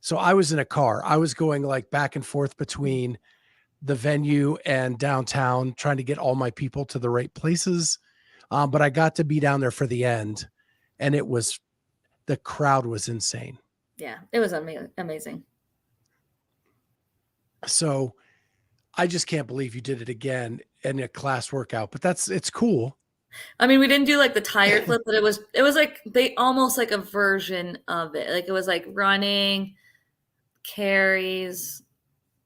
So I was in a car. I was going like back and forth between the venue and downtown, trying to get all my people to the right places. But I got to be down there for the end, and the crowd was insane. Yeah, it was amazing. So I just can't believe you did it again in a class workout, but it's cool. I mean, we didn't do like the tire flip, but it was like almost like a version of it. Like it was like running, carries,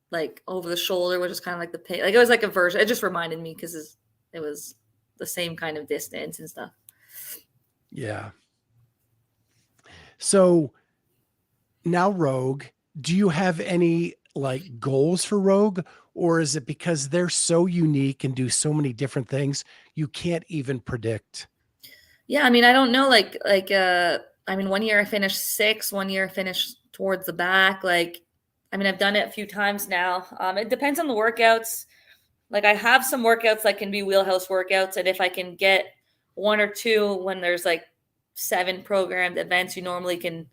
like over the shoulder, which is kind of like like it was like a version. It just reminded me because it was the same kind of distance and stuff. Yeah. So now Rogue, do you have any like goals for Rogue, or is it because they're so unique and do so many different things you can't even predict? Yeah, I mean, I don't know. I mean, 1 year I finished 6th, 1 year I finished towards the back. Like, I mean, I've done it a few times now. It depends on the workouts. Like, I have some workouts that can be wheelhouse workouts, and if I can get 1 or 2 when there's like 7 programmed events, you normally can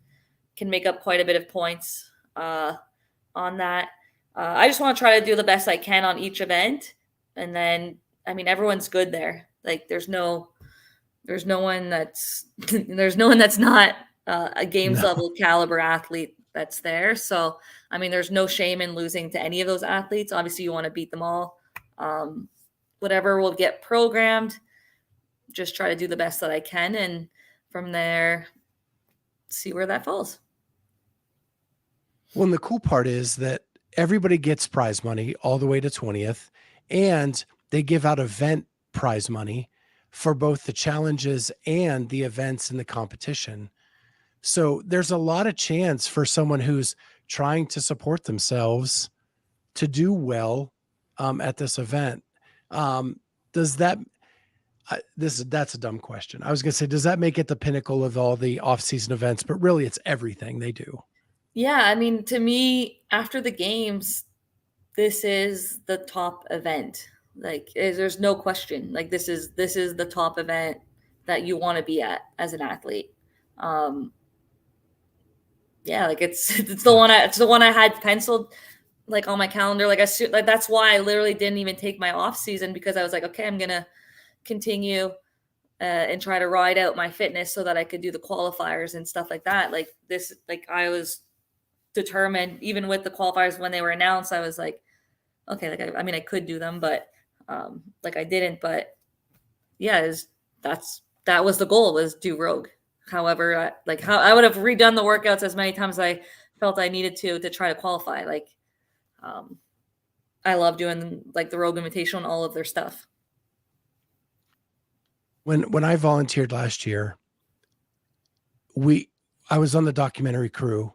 make up quite a bit of points on that. I just want to try to do the best I can on each event. And then, I mean, everyone's good there. Like there's no one that's not a games level caliber athlete that's there. So, I mean, there's no shame in losing to any of those athletes. Obviously you want to beat them all. Whatever will get programmed, just try to do the best that I can. And from there, see where that falls. Well, and the cool part is that everybody gets prize money all the way to 20th, and they give out event prize money for both the challenges and the events in the competition. So there's a lot of chance for someone who's trying to support themselves to do well at this event. Does that that's a dumb question. I was going to say, does that make it the pinnacle of all the off-season events? But really, it's everything they do. Yeah, I mean, to me, after the games, this is the top event. Like, there's no question. Like, this is the top event that you want to be at as an athlete. Yeah, like it's the one I had penciled like on my calendar. Like that's why I literally didn't even take my off season, because I was like, okay, I'm gonna continue and try to ride out my fitness so that I could do the qualifiers and stuff like that. Like this, like I was determined, even with the qualifiers when they were announced, I was like, okay, like I mean, I could do them, but like I didn't. But yeah, that was the goal, was do Rogue. However, how I would have redone the workouts as many times as I felt I needed to try to qualify. Like, I love doing like the Rogue Invitational and all of their stuff. When I volunteered last year, I was on the documentary crew.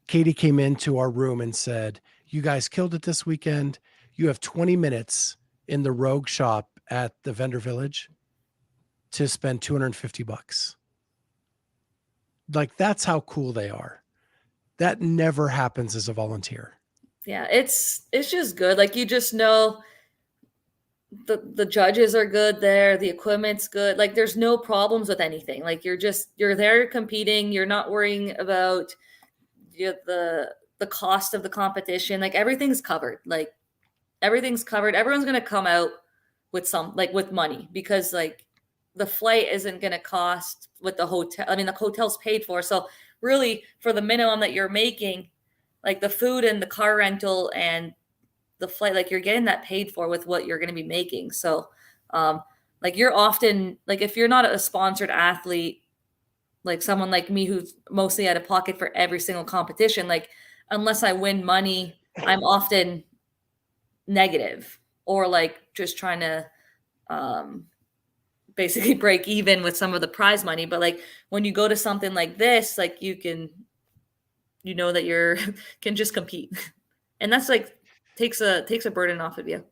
Katie came into our room and said, "You guys killed it this weekend. You have 20 minutes in the Rogue shop at the vendor village to spend $250. Like, that's how cool they are. That never happens as a volunteer. Yeah, it's just good. Like, you just know the judges are good there, the equipment's good. Like, there's no problems with anything. Like, you're there competing. You're not worrying about the cost of the competition. Like, everything's covered. Like, everything's covered. Everyone's gonna come out with with money, because like the flight isn't gonna cost with the hotel. I mean, the hotel's paid for. So really, for the minimum that you're making, like the food and the car rental and the flight, like you're getting that paid for with what you're going to be making. So like you're often, like if you're not a sponsored athlete, like someone like me who's mostly out of pocket for every single competition, like unless I win money, I'm often negative, or like just trying to basically break even with some of the prize money. But like when you go to something like this, like you know that you're can just compete, and that's like takes a burden off of you,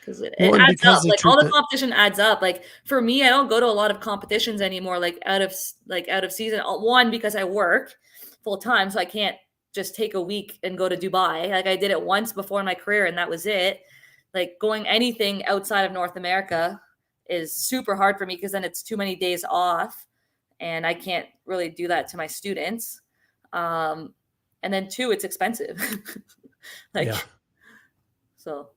because it adds up. Like all the competition adds up. Like for me, I don't go to a lot of competitions anymore, like out of season. One, because I work full time, so I can't just take a week and go to Dubai. Like I did it once before in my career, and that was it. Like going anything outside of North America is super hard for me, because then it's too many days off, and I can't really do that to my students. And then two, it's expensive. Like, yeah. So.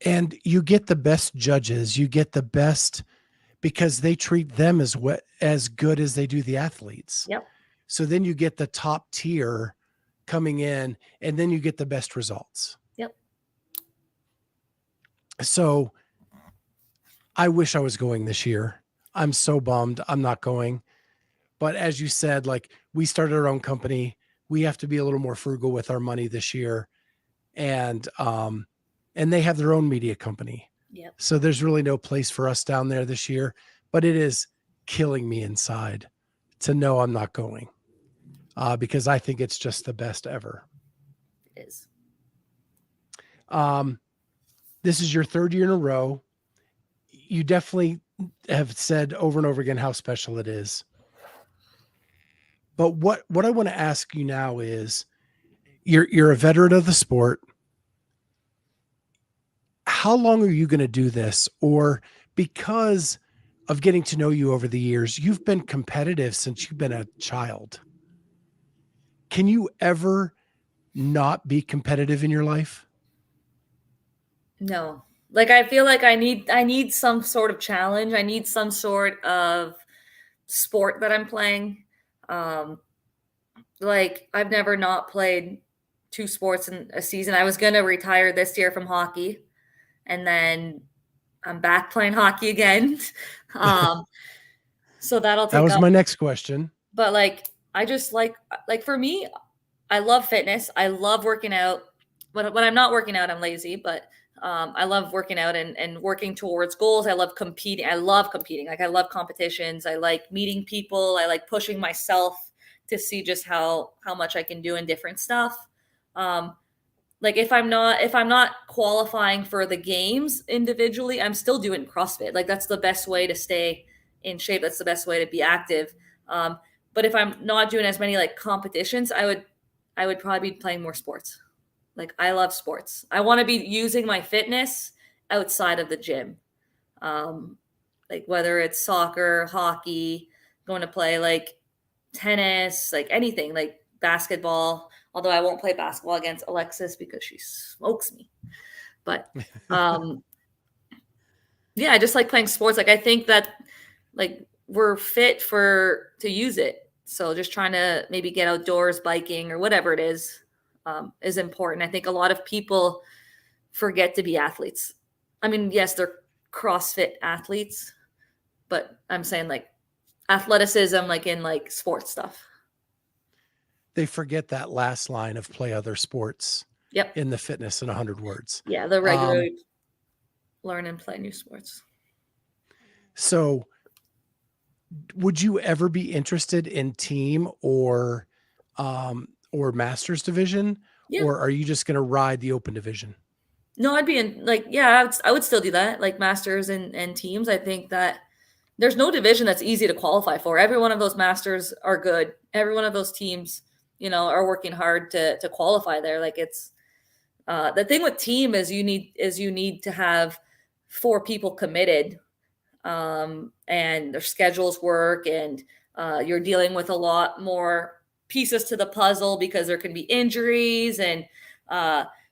And you get the best judges, you get the best, because they treat them as good as they do the athletes. Yep. So then you get the top tier coming in, and then you get the best results. Yep. So I wish I was going this year. I'm so bummed I'm not going. But as you said, like we started our own company. We have to be a little more frugal with our money this year. And they have their own media company. Yep. So there's really no place for us down there this year, but it is killing me inside to know I'm not going, because I think it's just the best ever. It is. This is your third year in a row. You definitely have said over and over again how special it is. But what I want to ask you now is, you're a veteran of the sport. How long are you going to do this? Or because of getting to know you over the years, you've been competitive since you've been a child. Can you ever not be competitive in your life? No. Like I feel like I need some sort of challenge. I need some sort of sport that I'm playing. Like I've never not played 2 sports in a season. I was going to retire this year from hockey, and then I'm back playing hockey again. So that'll take That was my next question. But like I just like for me, I love fitness. I love working out. When I'm not working out, I'm lazy, but I love working out and working towards goals. I love competing. I love competing. Like I love competitions. I like meeting people. I like pushing myself to see just how much I can do in different stuff. Like if I'm not qualifying for the games individually, I'm still doing CrossFit. Like that's the best way to stay in shape. That's the best way to be active. But if I'm not doing as many like competitions, I would probably be playing more sports. Like I love sports. I want to be using my fitness outside of the gym. Like whether it's soccer, hockey, going to play like tennis, like anything, like basketball. Although I won't play basketball against Alexis because she smokes me. But yeah, I just like playing sports. Like I think that like we're fit to use it. So just trying to maybe get outdoors, biking or whatever it is important. I think a lot of people forget to be athletes. I mean, yes, they're CrossFit athletes, but I'm saying like athleticism, like in like sports stuff. They forget that last line of play other sports. Yep. In the fitness in 100 words. Yeah, the regular learn and play new sports. So would you ever be interested in team or masters division? Yeah. Or are you just going to ride the open division? No, I'd be in like, yeah, I would still do that. Like masters and teams. I think that there's no division that's easy to qualify for. Every one of those masters are good. Every one of those teams, are working hard to qualify there. Like it's the thing with team is you need to have 4 people committed, and their schedules work, and you're dealing with a lot more pieces to the puzzle because there can be injuries, and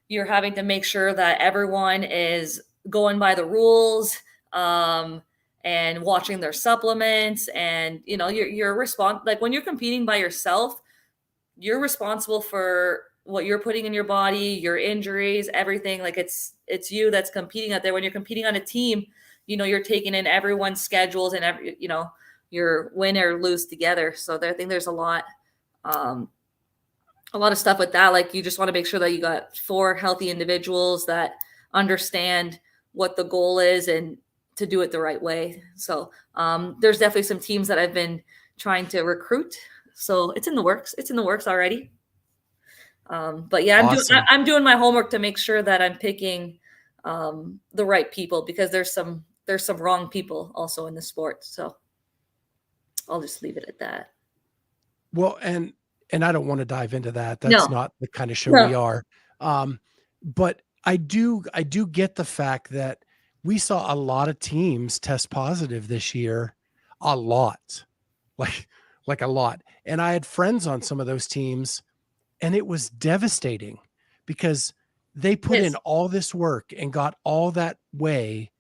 you're having to make sure that everyone is going by the rules, and watching their supplements, and you're like when you're competing by yourself, you're responsible for what you're putting in your body, your injuries, everything. Like it's you that's competing out there. When you're competing on a team, you're taking in everyone's schedules and you're win or lose together. So I think there's a lot of stuff with that. Like you just want to make sure that you got 4 healthy individuals that understand what the goal is and to do it the right way. So there's definitely some teams that I've been trying to recruit. So it's in the works. It's in the works already. But yeah, Awesome. I'm doing my homework to make sure that I'm picking the right people, because there's some wrong people also in the sport. So I'll just leave it at that. Well, and I don't want to dive into that. That's not the kind of show we are. But I do get the fact that we saw a lot of teams test positive this year, a lot, like a lot. And I had friends on some of those teams, and it was devastating because they put in all this work and got all that way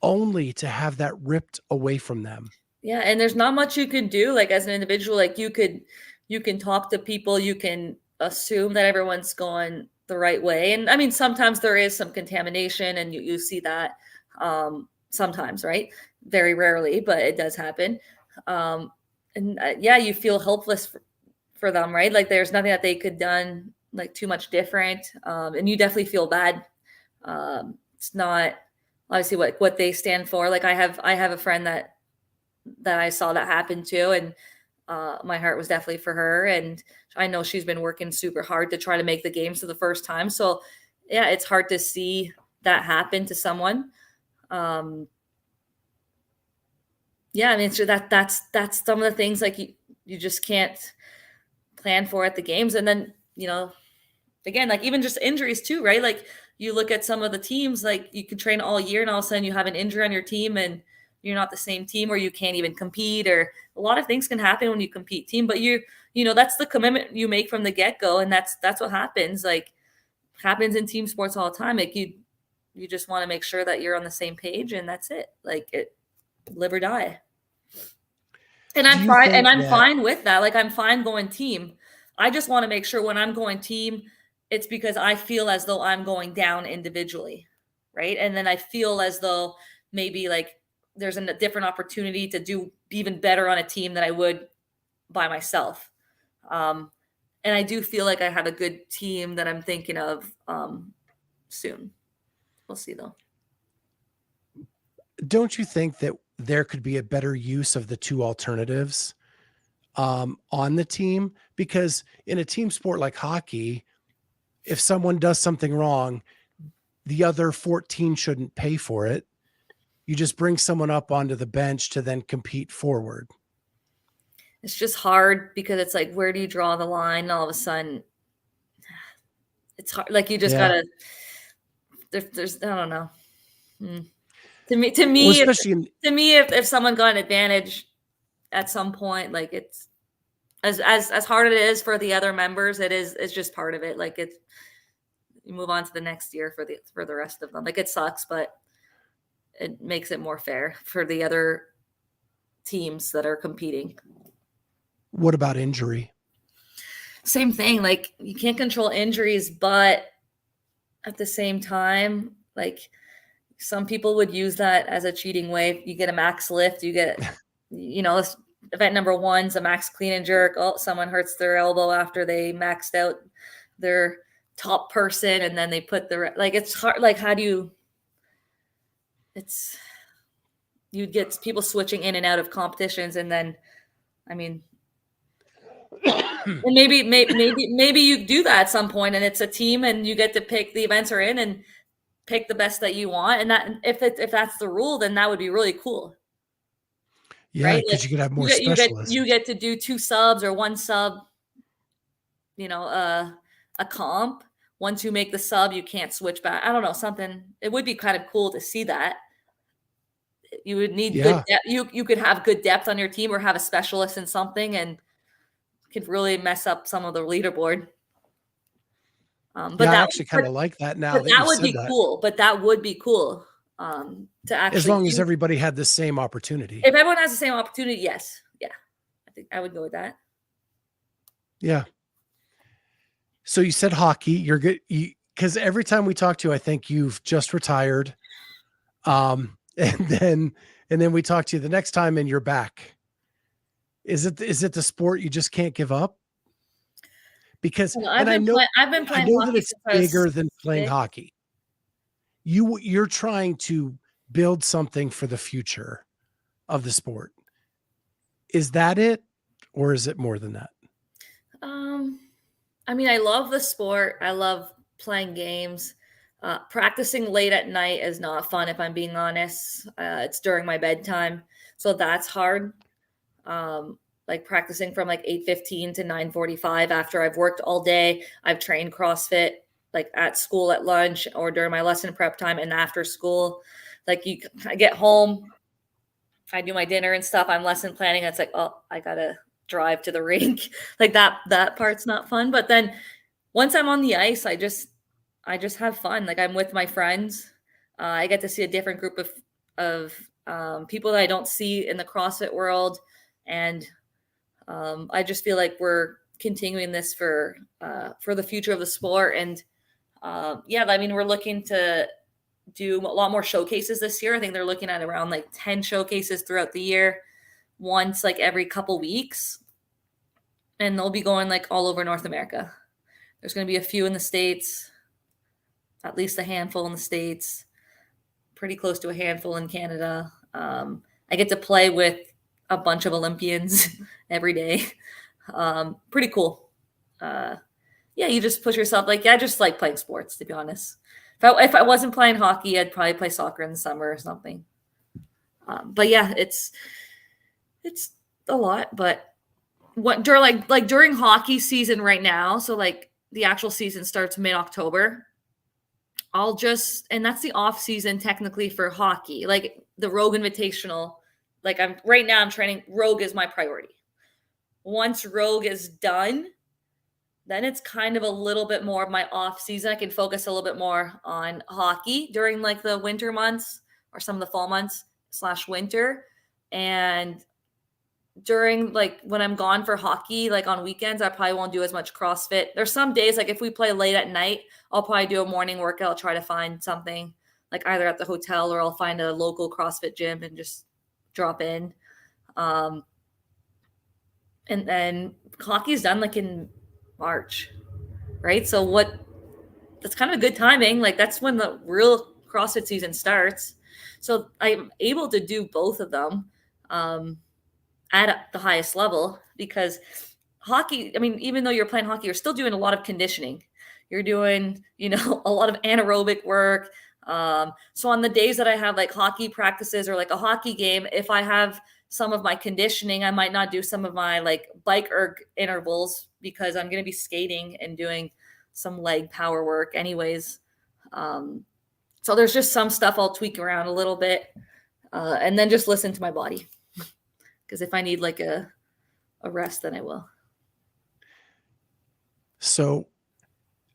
only to have that ripped away from them. Yeah. And there's not much you can do. Like as an individual, like you can talk to people, you can assume that everyone's going the right way. And I mean, sometimes there is some contamination, and you see that sometimes, right? Very rarely, but it does happen. You feel helpless for them, right? Like there's nothing that they could done like too much different. And you definitely feel bad. It's not obviously what they stand for. Like I have a friend that I saw that happen to, and my heart was definitely for her. And I know she's been working super hard to try to make the games for the first time. So yeah, it's hard to see that happen to someone. Yeah, I mean, so that's some of the things like you just can't plan for at the games. And then, again, like even just injuries too, right? Like you look at some of the teams, like you can train all year and all of a sudden you have an injury on your team and you're not the same team, or you can't even compete, or a lot of things can happen when you compete team, but that's the commitment you make from the get-go. And that's what happens, like happens in team sports all the time. Like you just want to make sure that you're on the same page, and that's it. Like it, live or die. And I'm fine with that. Like I'm fine going team. I just want to make sure when I'm going team, it's because I feel as though I'm going down individually. Right. And then I feel as though maybe like there's a different opportunity to do even better on a team than I would by myself. And I do feel like I have a good team that I'm thinking of soon. We'll see though. Don't you think that there could be a better use of the two alternatives on the team? Because in a team sport like hockey, if someone does something wrong, the other 14 shouldn't pay for it. You just bring someone up onto the bench to then compete forward. It's just hard because it's like, where do you draw the line? All of a sudden, it's hard. Like you just gotta. There's I don't know. To me, well, especially if someone got an advantage at some point, like it's as hard it is for the other members, it's just part of it. Like it's you move on to the next year for the rest of them. Like it sucks, but it makes it more fair for the other teams that are competing. What about injury? Same thing. Like you can't control injuries, but at the same time, like some people would use that as a cheating way. You get a max lift, you get, event number 1's a max clean and jerk. Oh, someone hurts their elbow after they maxed out their top person, and then they put it's hard. Like, how do you'd get people switching in and out of competitions, and then, I mean, and maybe you do that at some point, and it's a team, and you get to pick the events are in and pick the best that you want, and that if that's the rule, then that would be really cool. Yeah, because right? You could have more specialists. You get to do 2 subs or 1 sub. A comp. Once you make the sub, you can't switch back. I don't know, something. It would be kind of cool to see that. You would need good depth. You could have good depth on your team, or have a specialist in something, and could really mess up some of the leaderboard. But I actually kind of like that now. That would be cool. But that would be cool to actually. As long as everybody had the same opportunity. If everyone has the same opportunity, yes, yeah, I think I would go with that. Yeah. So you said hockey. You're good because every time we talk to you, I think you've just retired. And then we talk to you the next time, and you're back. Is it the sport you just can't give up? Because I've been playing hockey that it's bigger than playing hockey. You're trying to build something for the future of the sport. Is that it, or is it more than that? I mean, I love the sport. I love playing games. Practicing late at night is not fun, if I'm being honest. It's during my bedtime, so that's hard. Like practicing from like 8:15 to 9:45 after I've worked all day. I've trained CrossFit like at school at lunch or during my lesson prep time and after school. Like I get home, I do my dinner and stuff. I'm lesson planning. It's like, oh, I gotta drive to the rink. Like that part's not fun. But then once I'm on the ice, I just have fun. Like I'm with my friends. I get to see a different group of people that I don't see in the CrossFit world. And I just feel like we're continuing this for the future of the sport. And I mean, we're looking to do a lot more showcases this year. I think they're looking at around like 10 showcases throughout the year, once like every couple weeks. And they'll be going like all over North America. There's going to be a few in the States, at least a handful in the States, pretty close to a handful in Canada. I get to play with a bunch of Olympians every day. Pretty cool. You just push yourself. Like, I just like playing sports, to be honest. If I wasn't playing hockey, I'd probably play soccer in the summer or something. But yeah, it's a lot. But what during hockey season right now, so like the actual season starts mid-October. And that's the off season technically for hockey, like the Rogue Invitational. Like I'm training. Rogue is my priority. Once Rogue is done, then it's kind of a little bit more of my off season. I can focus a little bit more on hockey during like the winter months or some of the fall months / winter. And during like when I'm gone for hockey, like on weekends, I probably won't do as much CrossFit. There's some days, like if we play late at night, I'll probably do a morning workout. I'll try to find something like either at the hotel or I'll find a local CrossFit gym and just drop in. And then hockey's done like in March, right? So that's kind of good timing. Like that's when the real CrossFit season starts. So I'm able to do both of them at the highest level, because hockey, I mean, even though you're playing hockey, you're still doing a lot of conditioning. You're doing, a lot of anaerobic work. So on the days that I have like hockey practices or like a hockey game, if I have some of my conditioning, I might not do some of my like bike erg intervals because I'm going to be skating and doing some leg power work anyways. So there's just some stuff I'll tweak around a little bit, and then just listen to my body. Because if I need like a rest, then I will. So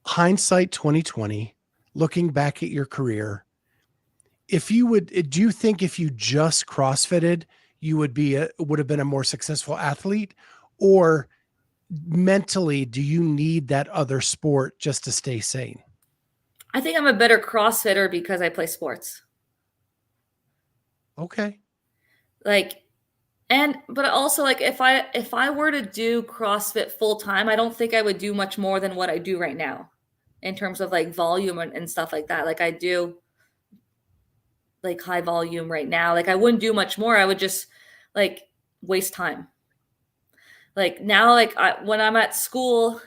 hindsight 2020, looking back at your career, do you think if you just CrossFitted, you would have been a more successful athlete? Or mentally, do you need that other sport just to stay sane? I think I'm a better CrossFitter because I play sports. Okay. But also like if I were to do CrossFit full time, I don't think I would do much more than what I do right now in terms of like volume and stuff like that. Like I do like high volume right now. Like I wouldn't do much more. I would just like waste time. Like now, like when I'm at school,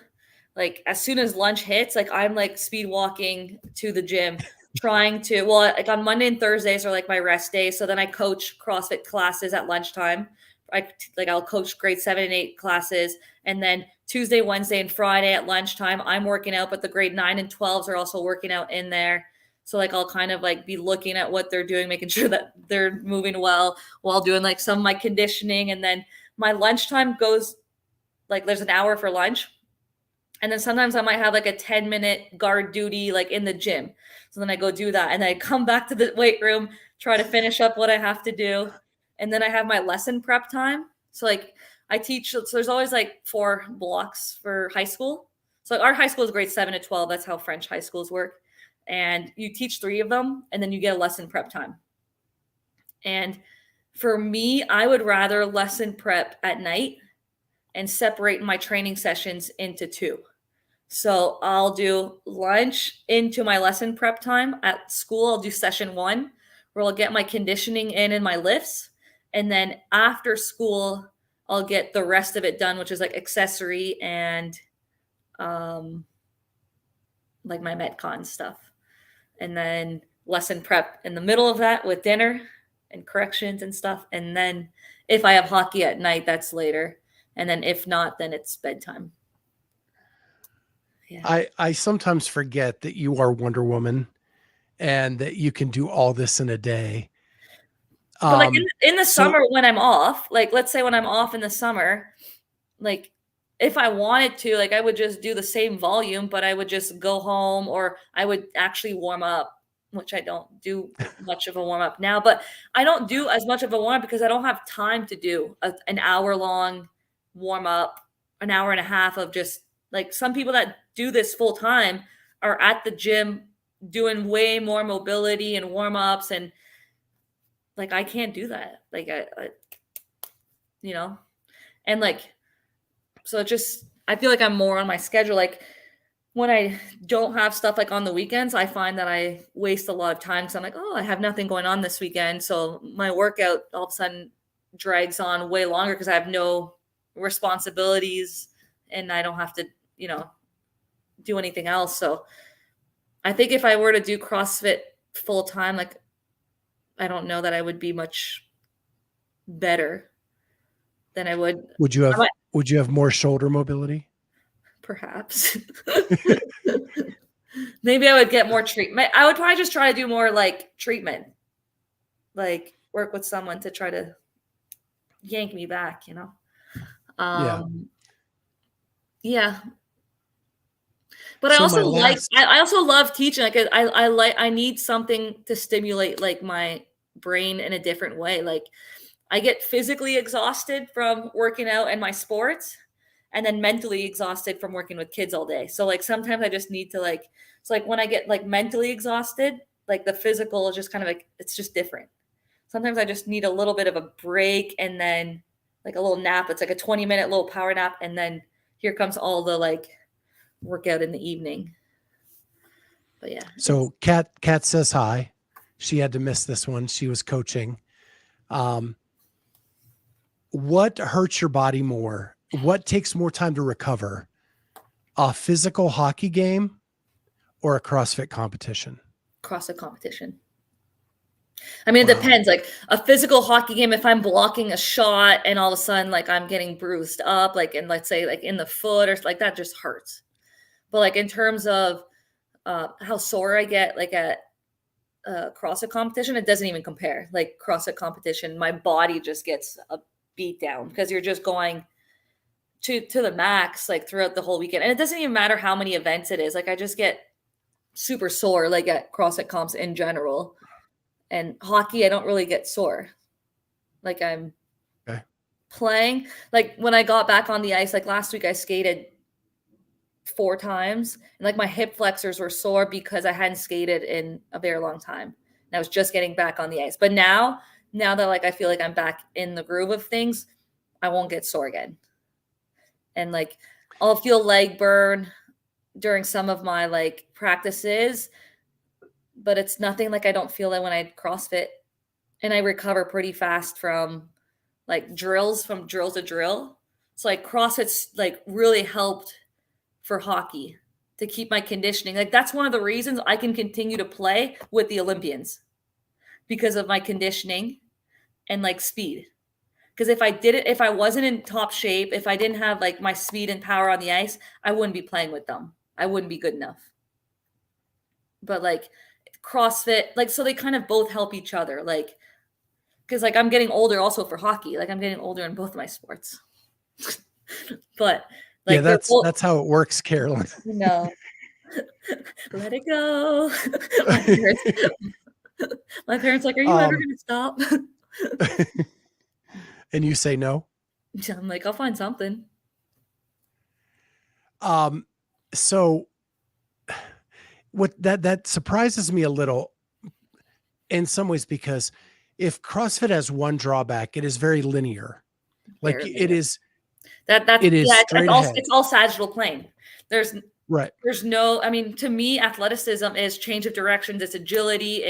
like as soon as lunch hits, like I'm like speed walking to the gym, like on Monday and Thursdays are like my rest days. So then I coach CrossFit classes at lunchtime. I'll coach grade 7 and 8 classes. And then Tuesday, Wednesday, and Friday at lunchtime, I'm working out, but the grade 9 and 12s are also working out in there. So like I'll kind of like be looking at what they're doing, making sure that they're moving well while doing like some of my conditioning. And then my lunchtime goes like there's an hour for lunch. And then sometimes I might have like a 10-minute guard duty like in the gym. So then I go do that. And then I come back to the weight room, try to finish up what I have to do. And then I have my lesson prep time. So like I teach, so there's always like 4 blocks for high school. So like our high school is grade 7 to 12. That's how French high schools work. And you teach 3 of them and then you get a lesson prep time. And for me, I would rather lesson prep at night and separate my training sessions into 2. So I'll do lunch into my lesson prep time at school. I'll do session 1 where I'll get my conditioning in and my lifts. And then after school, I'll get the rest of it done, which is like accessory and like my Metcon stuff. And then lesson prep in the middle of that with dinner and corrections and stuff. And then if I have hockey at night, that's later. And then if not, then it's bedtime. Yeah. I sometimes forget that you are Wonder Woman and that you can do all this in a day. But like in the summer when I'm off, like let's say when I'm off in the summer, like if I wanted to, like I would just do the same volume, but I would just go home or I would actually warm up, which I don't do much of a warm up now. But I don't do as much of a warm up because I don't have time to do an hour long warm up, an hour and a half of just like some people that do this full time are at the gym doing way more mobility and warm ups. And like, I can't do that. Like, and like, so I feel like I'm more on my schedule. Like when I don't have stuff like on the weekends, I find that I waste a lot of time. So I'm like, oh, I have nothing going on this weekend. So my workout all of a sudden drags on way longer because I have no responsibilities and I don't have to, do anything else. So I think if I were to do CrossFit full time, like, I don't know that I would be much better than I would. Would you have more shoulder mobility? Perhaps. Maybe I would get more treatment. I would probably just try to do more like treatment, like work with someone to try to yank me back, Yeah. But so I also love teaching. Like I need something to stimulate like my brain in a different way. Like I get physically exhausted from working out and my sports, and then mentally exhausted from working with kids all day. So like sometimes I just need to like, it's like when I get like mentally exhausted, like the physical is just kind of like, it's just different. Sometimes I just need a little bit of a break and then like a little nap. It's like a 20-minute little power nap. And then here comes all the like workout in the evening. But yeah. So Kat says hi. She had to miss this one. She was coaching. What hurts your body more? What takes more time to recover? A physical hockey game or a CrossFit competition? CrossFit competition. I mean, it Wow. depends. Like a physical hockey game, if I'm blocking a shot and all of a sudden like I'm getting bruised up, like and let's say like in the foot or like that just hurts. But like in terms of how sore I get like at CrossFit competition, it doesn't even compare. Like CrossFit competition, my body just gets a beat down because you're just going to the max like throughout the whole weekend. And it doesn't even matter how many events it is. Like I just get super sore like at CrossFit comps in general. And hockey, I don't really get sore. Like I'm playing. Like when I got back on the ice, like last week I skated 4 times and like my hip flexors were sore because I hadn't skated in a very long time. And I was just getting back on the ice. But now that like I feel like I'm back in the groove of things, I won't get sore again. And like I'll feel leg burn during some of my like practices, but it's nothing like I don't feel that when I CrossFit, and I recover pretty fast from drill to drill. So like CrossFit's like really helped for hockey to keep my conditioning. Like that's one of the reasons I can continue to play with the Olympians because of my conditioning and like speed. Because if I wasn't in top shape, if I didn't have like my speed and power on the ice, I wouldn't be playing with them. I wouldn't be good enough. But like CrossFit, like, so they kind of both help each other. Like, because like I'm getting older also for hockey. Like I'm getting older in both my sports. But like, yeah, that's how it works, Carolyne. No, let it go. My parents like, are you ever going to stop? And you say no? I'm like, I'll find something. So what that surprises me a little in some ways, because if CrossFit has one drawback, it is very linear. Like Very it linear. is. It is straight ahead. It's all sagittal plane. There's no, I mean, to me, athleticism is change of directions. It's agility.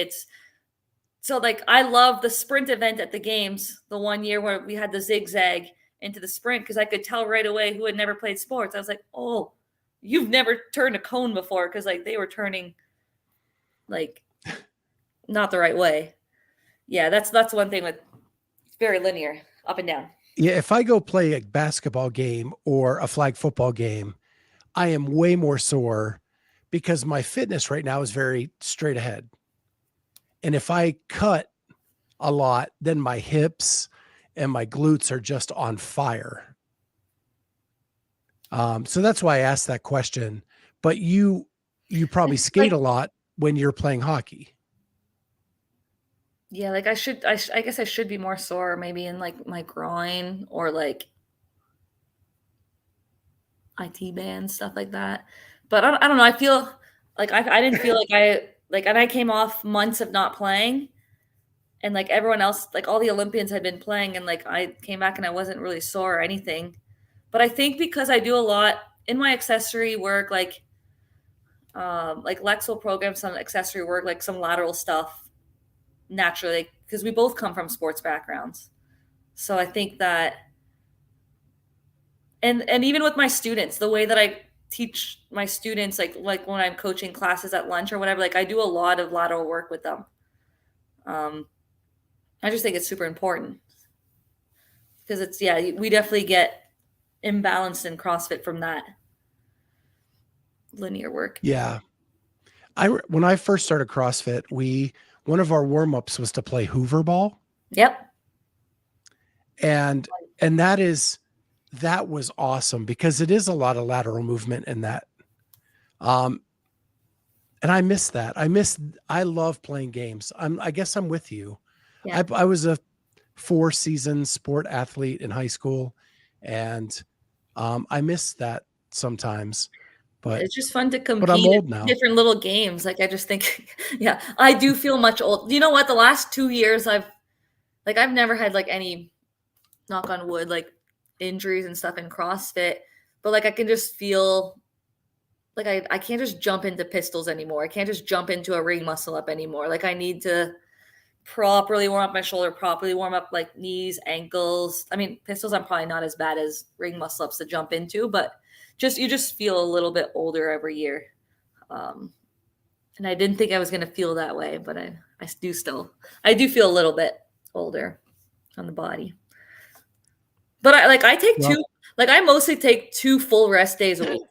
So like, I love the sprint event at the games, the one year where we had the zigzag into the sprint, because I could tell right away who had never played sports. I was like, oh, you've never turned a cone before, because like they were turning like not the right way. Yeah, that's one thing with very linear, up and down. Yeah, if I go play a basketball game or a flag football game, I am way more sore because my fitness right now is very straight ahead. And if I cut a lot, then my hips and my glutes are just on fire. So that's why I asked that question. But you probably skate a lot when you're playing hockey. Yeah, like I guess I should be more sore maybe in like my groin or like IT band, stuff like that. But I don't know. I feel like I didn't feel like and I came off months of not playing, and like everyone else, like all the Olympians had been playing, and like I came back and I wasn't really sore or anything. But I think because I do a lot in my accessory work, like Lex will program some accessory work, like some lateral stuff naturally, because we both come from sports backgrounds. So I think that, and even with my students, the way that I teach my students, like when I'm coaching classes at lunch or whatever, like I do a lot of lateral work with them. I just think it's super important because we definitely get imbalanced in CrossFit from that linear work. Yeah. When I first started CrossFit, one of our warm-ups was to play Hoover ball. Yep. And that was awesome because it is a lot of lateral movement in that. And I miss that. I love playing games. I guess I'm with you. Yeah. I was a 4-season sport athlete in high school, and I miss that sometimes. But it's just fun to compete. But I'm old now. Different little games. Like I just think, yeah, I do feel much old. You know what? The last 2 years I've never had like any knock on wood, like injuries and stuff in CrossFit, but like I can just feel like I can't just jump into pistols anymore. I can't just jump into a ring muscle up anymore. Like I need to properly warm up my shoulder, properly warm up like knees, ankles. I mean, pistols I'm probably not as bad as ring muscle ups to jump into, but you just feel a little bit older every year. And I didn't think I was going to feel that way, but I do feel a little bit older on the body. But I mostly take 2 full rest days a week.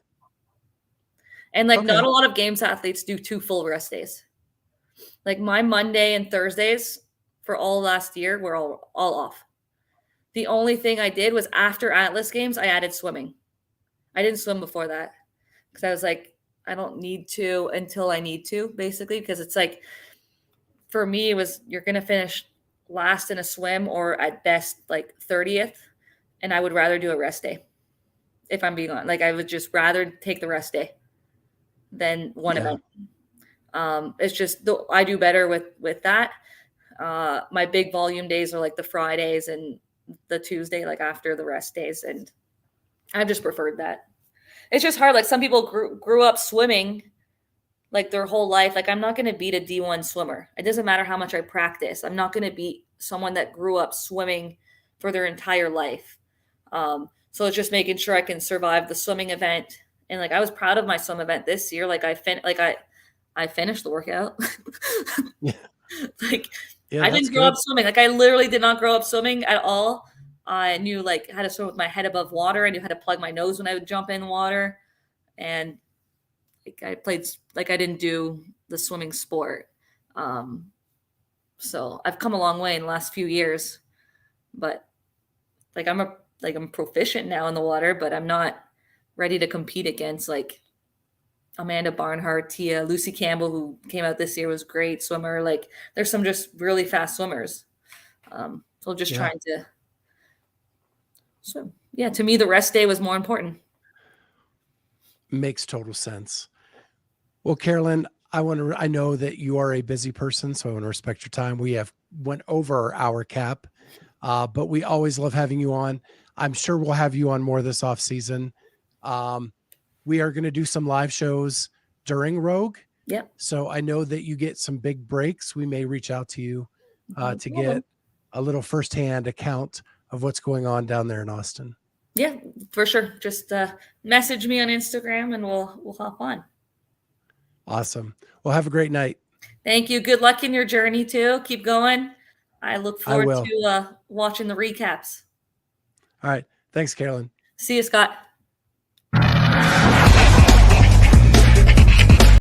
And like not a lot of games athletes do 2 full rest days. Like my Monday and Thursdays for all last year were all off. The only thing I did was after Atlas Games, I added swimming. I didn't swim before that because I was like, I don't need to until I need to, basically, because it's like, for me, it was you're going to finish last in a swim or at best like 30th. And I would rather do a rest day. If I'm being honest, like I would just rather take the rest day than one event. It's just I do better with that. My big volume days are like the Fridays and the Tuesday, like after the rest days. And I've just preferred that. It's just hard. Like some people grew up swimming like their whole life. Like I'm not going to beat a D1 swimmer. It doesn't matter how much I practice. I'm not going to beat someone that grew up swimming for their entire life. So it's just making sure I can survive the swimming event. And like, I was proud of my swim event this year. Like I finished the workout. Yeah. I didn't grow up swimming. Like I literally did not grow up swimming at all. I knew like how to swim with my head above water. I knew how to plug my nose when I would jump in water. And like I played, like I didn't do the swimming sport. So I've come a long way in the last few years, but like I'm proficient now in the water, but I'm not ready to compete against like Amanda Barnhart, Tia, Lucy Campbell, who came out this year, was a great swimmer. Like there's some just really fast swimmers. So just trying to swim. Yeah, to me, the rest day was more important. Makes total sense. Well, Carolyne, I know that you are a busy person, so I want to respect your time. We have went over our cap, but we always love having you on. I'm sure we'll have you on more this off season. We are going to do some live shows during Rogue. Yeah. So I know that you get some big breaks. We may reach out to you to get a little firsthand account of what's going on down there in Austin. Yeah, for sure. Just message me on Instagram and we'll hop on. Awesome. Well, have a great night. Thank you. Good luck in your journey too. Keep going. I look forward to watching the recaps. All right. Thanks, Carolyne. See you, Scott.